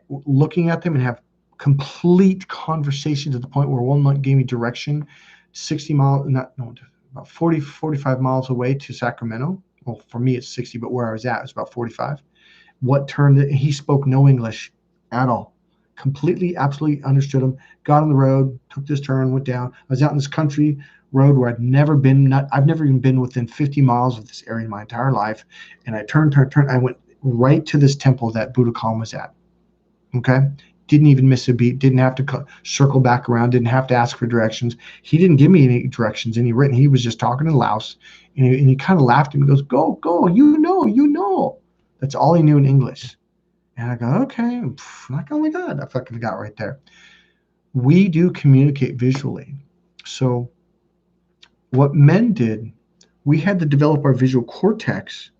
looking at them and have complete conversation to the point where one monk gave me direction 60 miles, about 40, 45 miles away to Sacramento. Well, for me, it's 60, but where I was at, it was about 45. What turned it? He spoke no English at all. Completely, absolutely understood him. Got on the road, took this turn, went down. I was out in this country road where I've never been. I've never even been within 50 miles of this area in my entire life. And I turned. I went right to this temple that Buddha Khan was at. Okay. Didn't even miss a beat. Didn't have to circle back around. Didn't have to ask for directions. He didn't give me any directions, any written. He was just talking in Laos. And he kind of laughed at me and goes, go, you know. That's all he knew in English. And I go, okay. Like, oh my God, I fucking got right there. We do communicate visually. So what men did, we had to develop our visual cortex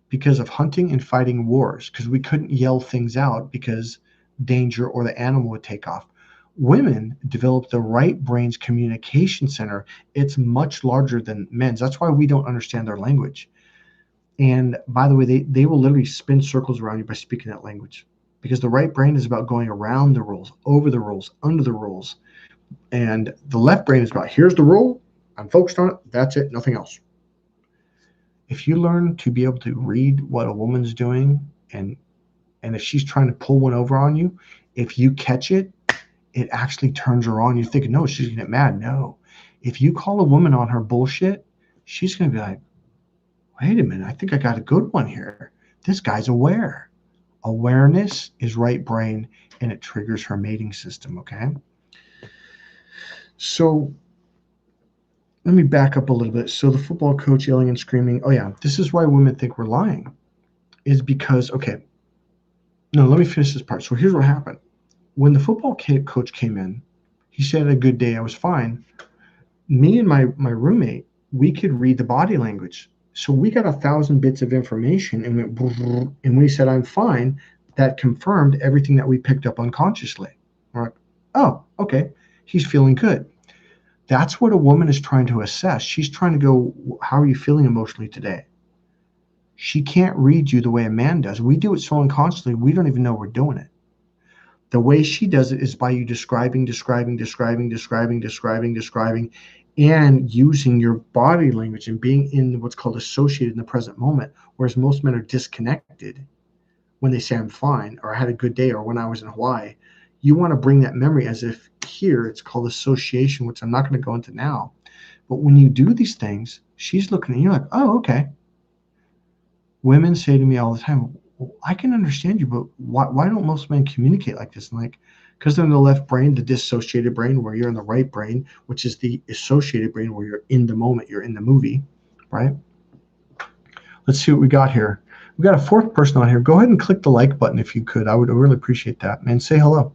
because of hunting and fighting wars, because we couldn't yell things out because danger or the animal would take off. Women developed the right brain's communication center. It's much larger than men's. That's why we don't understand their language. And by the way, they will literally spin circles around you by speaking that language, because the right brain is about going around the rules, over the rules, under the rules. And the left brain is about, here's the rule, I'm focused on it, that's it, nothing else. If you learn to be able to read what a woman's doing, and if she's trying to pull one over on you, if you catch it, it actually turns her on. You're thinking, no, she's going to get mad. No. If you call a woman on her bullshit, she's going to be like, wait a minute, I think I got a good one here. This guy's aware. Awareness is right brain, and it triggers her mating system, okay? So let me back up a little bit. So the football coach yelling and screaming, oh yeah, this is why women think we're lying, is because, okay, no, let me finish this part. So here's what happened. When the football coach came in, he said, a good day, I was fine. Me and my roommate, we could read the body language. So we got 1,000 bits of information and went, and when he said, I'm fine, that confirmed everything that we picked up unconsciously. We're like, oh, okay, he's feeling good. That's what a woman is trying to assess. She's trying to go, how are you feeling emotionally today? She can't read you the way a man does. We do it so unconsciously, we don't even know we're doing it. The way she does it is by you describing, and using your body language and being in what's called associated in the present moment, whereas most men are disconnected when they say I'm fine, or I had a good day, or when I was in Hawaii. You want to bring that memory as if here it's called association, which I'm not going to go into now. But when you do these things, she's looking at you like, oh, okay. Women say to me all the time, well, I can understand you, but why don't most men communicate like this? And like, Because they're in the left brain, the dissociated brain, where you're in the right brain, which is the associated brain, where you're in the moment, you're in the movie, right? Let's see what we got here. We got a fourth person on here. Go ahead and click the like button if you could. I would really appreciate that. And say hello.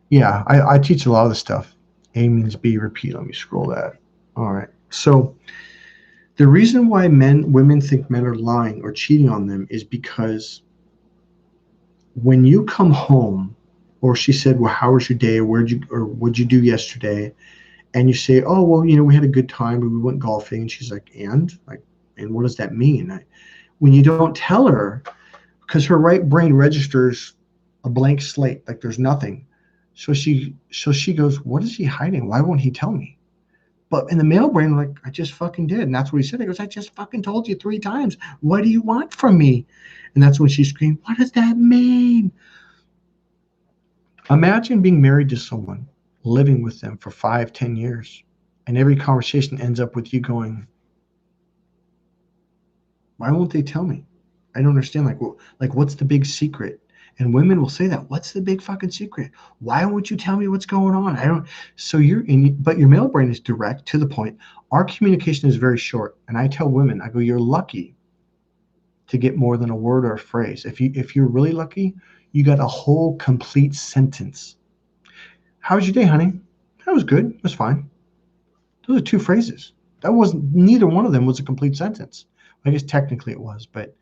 Yeah, I teach a lot of this stuff. A means B, repeat. Let me scroll that. All right. So the reason why women think men are lying or cheating on them is because when you come home, or she said, well, how was your day? What'd you do yesterday? And you say, oh, well, we had a good time, but we went golfing. And she's like, and what does that mean? When you don't tell her, because her right brain registers a blank slate, like there's nothing. So she goes, what is he hiding? Why won't he tell me? But in the male brain, like, I just fucking did. And that's what he said. He goes, I just fucking told you 3 times. What do you want from me? And that's when she screamed, what does that mean? Imagine being married to someone, living with them for 5-10 years, and every conversation ends up with you going, why won't they tell me? I don't understand. Like what's the big secret? And women will say that. What's the big fucking secret? Why won't you tell me what's going on? I don't. So but your male brain is direct to the point. Our communication is very short. And I tell women, I go, you're lucky to get more than a word or a phrase. If you're really lucky, you got a whole complete sentence. How was your day, honey? That was good. It was fine. Those are 2 phrases. Neither one of them was a complete sentence. I guess technically it was, but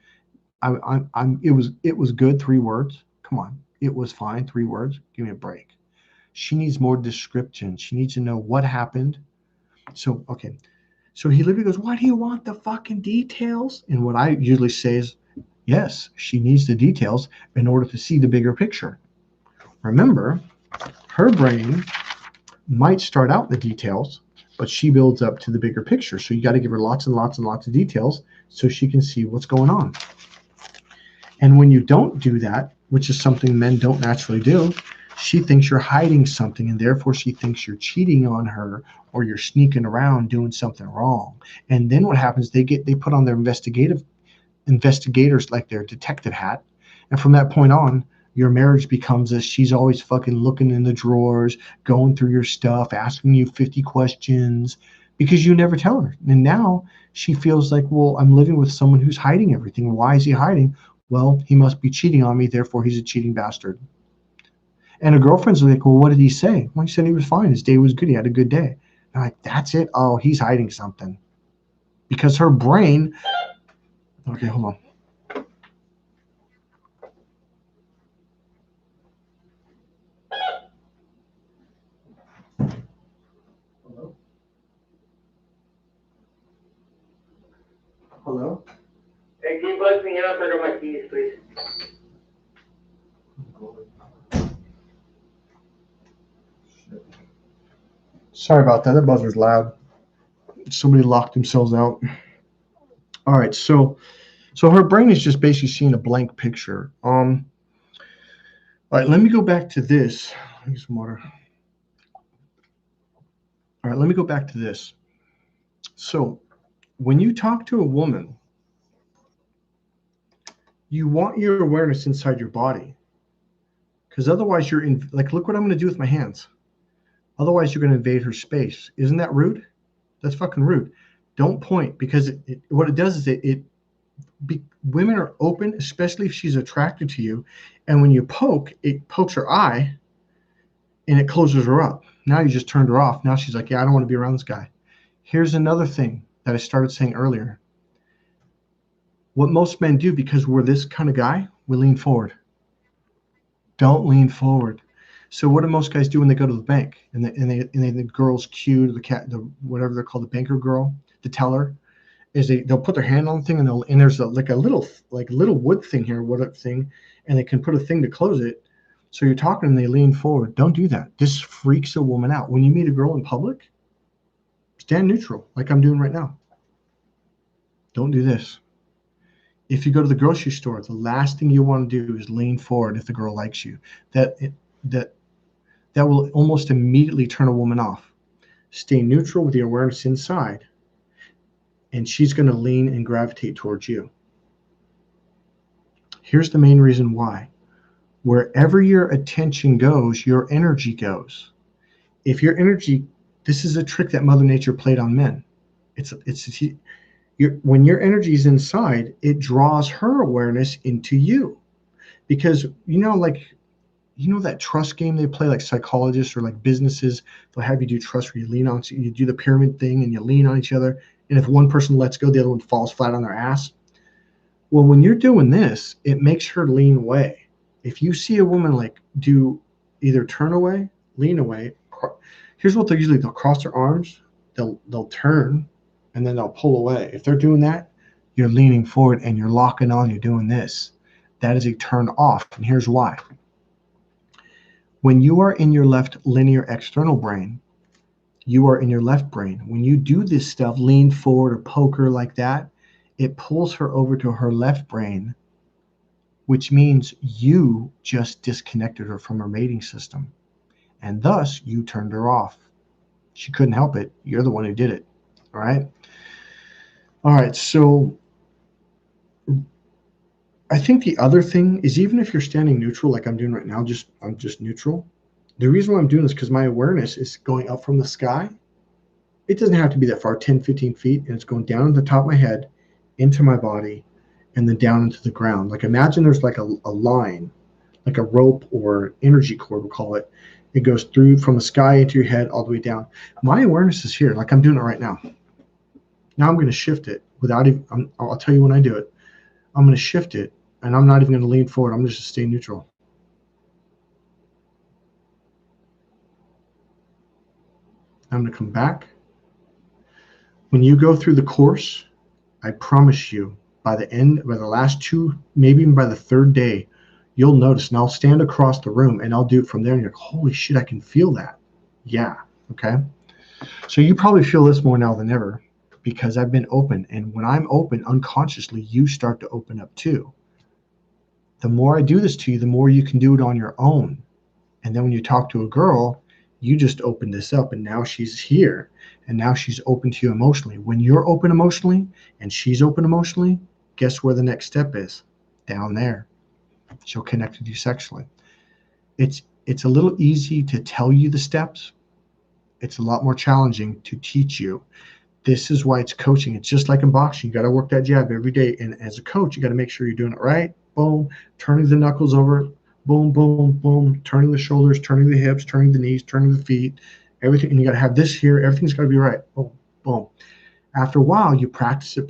it was good, 3 words. Come on. It was fine, 3 words. Give me a break. She needs more description. She needs to know what happened. So, okay. So he literally goes, why do you want the fucking details? And what I usually say is, yes, she needs the details in order to see the bigger picture. Remember, her brain might start out the details, but she builds up to the bigger picture. So you got to give her lots and lots and lots of details so she can see what's going on. And when you don't do that, which is something men don't naturally do, she thinks you're hiding something, and therefore she thinks you're cheating on her or you're sneaking around doing something wrong. And then what happens, they put on their investigators, like their detective hat. And from that point on, your marriage becomes this. She's always fucking looking in the drawers, going through your stuff, asking you 50 questions because you never tell her. And now she feels like, well, I'm living with someone who's hiding everything. Why is he hiding? Well, he must be cheating on me. Therefore, he's a cheating bastard. And her girlfriend's like, well, what did he say? Well, he said he was fine. His day was good. He had a good day. And I'm like, that's it? Oh, he's hiding something. Because her brain, okay, hold on. Hello? Hello? Hey, can you buzz me out under my keys, please? Sorry about that. That buzzer's loud. Somebody locked themselves out. All right, so her brain is just basically seeing a blank picture. All right, let me go back to this. I need some water. All right, let me go back to this. So when you talk to a woman, you want your awareness inside your body, because otherwise you're in, like, look what I'm going to do with my hands. Otherwise you're going to invade her space. Isn't that rude? That's fucking rude. Don't point, because what it does is women are open, especially if she's attracted to you. And when you poke, it pokes her eye and it closes her up. Now you just turned her off. Now she's like, yeah, I don't want to be around this guy. Here's another thing that I started saying earlier. What most men do, because we're this kind of guy, we lean forward. Don't lean forward. So what do most guys do when they go to the bank and the girl's cue, the whatever they're called, the banker girl, the teller, is they'll put their hand on the thing and there's a little wood thing here, and they can put a thing to close it. So you're talking and they lean forward. Don't do that. This freaks a woman out. When you meet a girl in public, stand neutral, like I'm doing right now. Don't do this. If you go to the grocery store, the last thing you want to do is lean forward if the girl likes you. That will almost immediately turn a woman off. Stay neutral with the awareness inside, and she's going to lean and gravitate towards you. Here's the main reason why. Wherever your attention goes, your energy goes. If your energy, this is a trick that Mother Nature played on men. When your energy is inside, it draws her awareness into you. Because, that trust game they play, like psychologists or like businesses, they'll have you do trust where you lean on, you do the pyramid thing and you lean on each other. And if one person lets go, the other one falls flat on their ass. Well, when you're doing this, it makes her lean away. If you see a woman like do either turn away, lean away, here's what they'll cross their arms, they'll turn, and then they'll pull away. If they're doing that, you're leaning forward and you're locking on, you're doing this. That is a turn off. And here's why. When you are in your left linear external brain, you are in your left brain. When you do this stuff, lean forward or poke her like that, it pulls her over to her left brain, which means you just disconnected her from her mating system. And thus, you turned her off. She couldn't help it. You're the one who did it. All right? All right, so I think the other thing is, even if you're standing neutral like I'm doing right now, I'm just neutral. The reason why I'm doing this is because my awareness is going up from the sky. It doesn't have to be that far, 10, 15 feet, and it's going down at the top of my head, into my body, and then down into the ground. Like imagine there's like a line, like a rope or energy cord, we'll call it. It goes through from the sky into your head all the way down. My awareness is here, like I'm doing it right now. Now I'm going to shift it without even, I'll tell you when I do it. I'm going to shift it, and I'm not even going to lean forward. I'm just going to stay neutral. I'm going to come back. When you go through the course, I promise you, by the last two, maybe even by the third day, you'll notice, and I'll stand across the room and I'll do it from there, and you're like, holy shit, I can feel that. Yeah, okay? So you probably feel this more now than ever because I've been open, and when I'm open, unconsciously, you start to open up too. The more I do this to you, the more you can do it on your own. And then when you talk to a girl, you just open this up, and now she's here, and now she's open to you emotionally. When you're open emotionally and she's open emotionally, guess where the next step is? Down there. She'll connect with you sexually. It's a little easy to tell you the steps. It's a lot more challenging to teach you. This is why it's coaching. It's just like in boxing. You got to work that jab every day. And as a coach, you got to make sure you're doing it right. Boom, turning the knuckles over. Boom, boom, boom, turning the shoulders, turning the hips, turning the knees, turning the feet, everything. And you got to have this here. Everything's got to be right. Boom, boom. After a while, you practice it.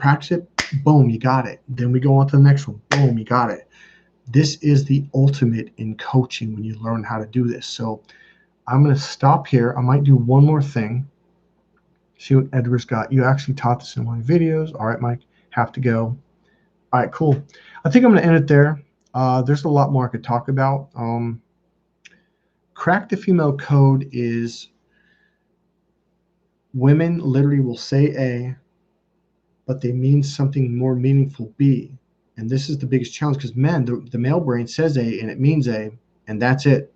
Boom, you got it. Then we go on to the next one. Boom, you got it. This is the ultimate in coaching when you learn how to do this. So I'm going to stop here. I might do one more thing. See what Edgar's got. You actually taught this in one of your videos. All right, Mike, have to go. All right, cool. I think I'm going to end it there. There's a lot more I could talk about. Crack the female code is women literally will say A, but they mean something more meaningful B. And this is the biggest challenge because men, the male brain says A and it means A, and that's it.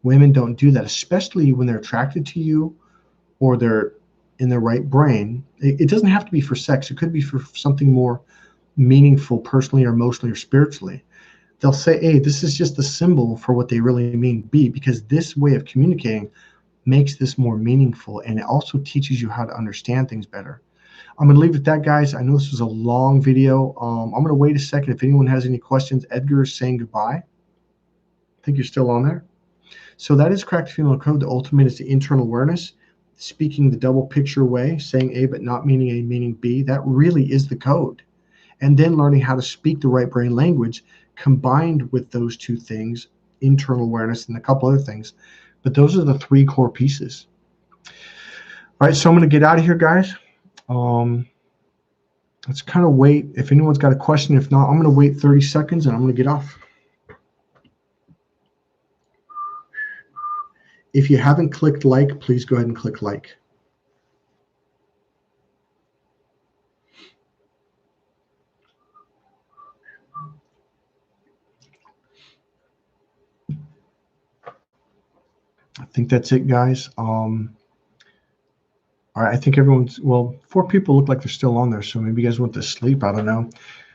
Women don't do that, especially when they're attracted to you or they're in their right brain. It doesn't have to be for sex. It could be for something more meaningful personally or emotionally or spiritually. They'll say, hey, this is just the symbol for what they really mean B, because this way of communicating makes this more meaningful, and it also teaches you how to understand things better. I'm going to leave it at that, guys. I know this was a long video. I'm going to wait a second. If anyone has any questions, Edgar is saying goodbye. I think you're still on there. So that is Cracked Female Code. The ultimate is the internal awareness, speaking the double picture way, saying A but not meaning A, meaning B. That really is the code. And then learning how to speak the right brain language combined with those two things, internal awareness and a couple other things. But those are the three core pieces. All right, so I'm going to get out of here, guys. Let's kind of wait. If anyone's got a question, if not, I'm going to wait 30 seconds and I'm going to get off. If you haven't clicked like, please go ahead and click like. I think that's it, guys. All right, I think everyone's, well, 4 people look like they're still on there, so maybe you guys went to sleep. I don't know.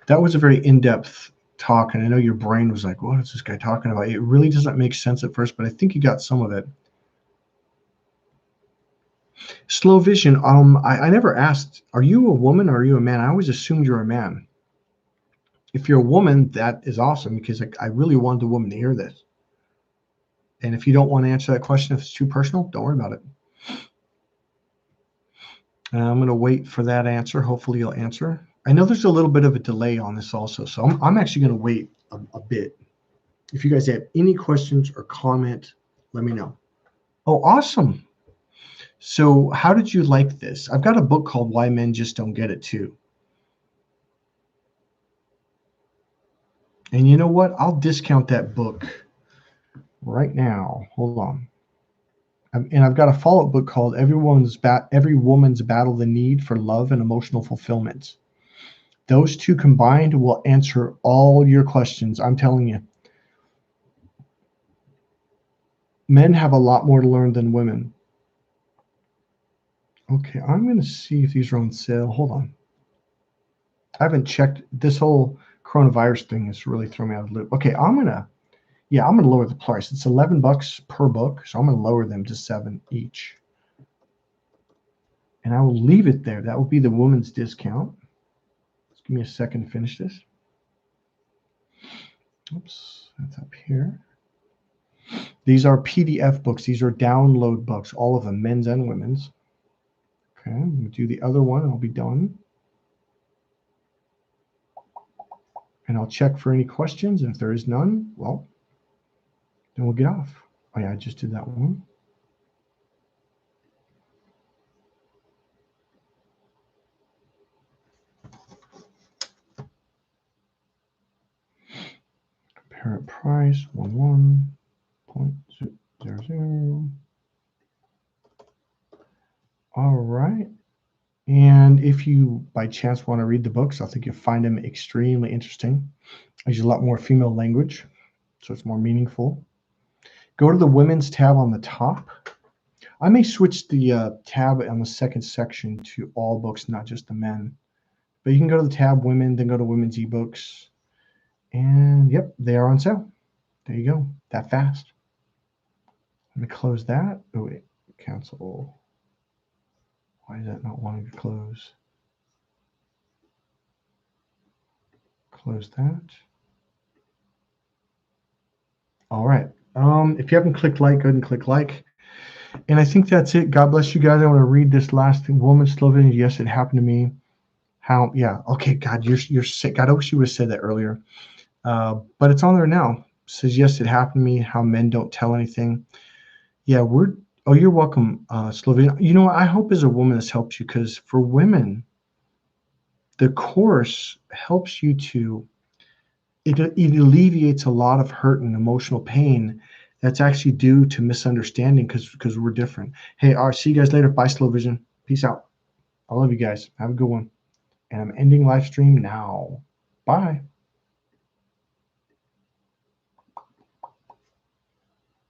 That was a very in-depth talk, and I know your brain was like, what is this guy talking about? It really doesn't make sense at first, but I think you got some of it. Slow vision. I never asked, are you a woman or are you a man? I always assumed you're a man. If you're a woman, that is awesome, because I really wanted a woman to hear this. And if you don't want to answer that question, if it's too personal, don't worry about it. And I'm going to wait for that answer. Hopefully you'll answer. I know there's a little bit of a delay on this also, so I'm actually going to wait a bit. If you guys have any questions or comment, let me know. Oh, awesome. So how did you like this? I've got a book called Why Men Just Don't Get It too. And you know what? I'll discount that book right now. Hold on. And I've got a follow-up book called Every Woman's Battle, the Need for Love and Emotional Fulfillment. Those two combined will answer all your questions. I'm telling you. Men have a lot more to learn than women. Okay, I'm going to see if these are on sale. Hold on. I haven't checked. This whole coronavirus thing has really thrown me out of the loop. Okay, I'm going to lower the price. It's $11 per book, so I'm going to lower them to $7 each. And I will leave it there. That will be the woman's discount. Just give me a second to finish this. Oops, that's up here. These are PDF books. These are download books, all of them, men's and women's. Okay, I'm going to do the other one, and I'll be done. And I'll check for any questions. And if there is none, well, then we'll get off. Oh, yeah, I just did that one. Parent price 11.00. All right. And if you by chance want to read the books, I think you'll find them extremely interesting. There's a lot more female language, so it's more meaningful. Go to the women's tab on the top. I may switch the tab on the second section to all books, not just the men. But you can go to the tab women, then go to women's ebooks. And yep, they are on sale. There you go. That fast. Let me close that. Oh, wait. Cancel. Why is that not wanting to close? Close that. All right. If you haven't clicked like, go ahead and click like. And I think that's it. God bless you guys. I want to read this last thing. Woman Slovenian. Yes, it happened to me. How? Yeah. Okay. God, you're sick. God, I wish you would have said that earlier. But it's on there now. It says, yes, it happened to me. How men don't tell anything. Yeah, oh, you're welcome, Slovenia. You know, I hope as a woman this helps you, because for women, the course helps you it alleviates a lot of hurt and emotional pain that's actually due to misunderstanding, because we're different. Hey, I'll see you guys later. Bye, Slow Vision. Peace out. I love you guys. Have a good one. And I'm ending live stream now. Bye.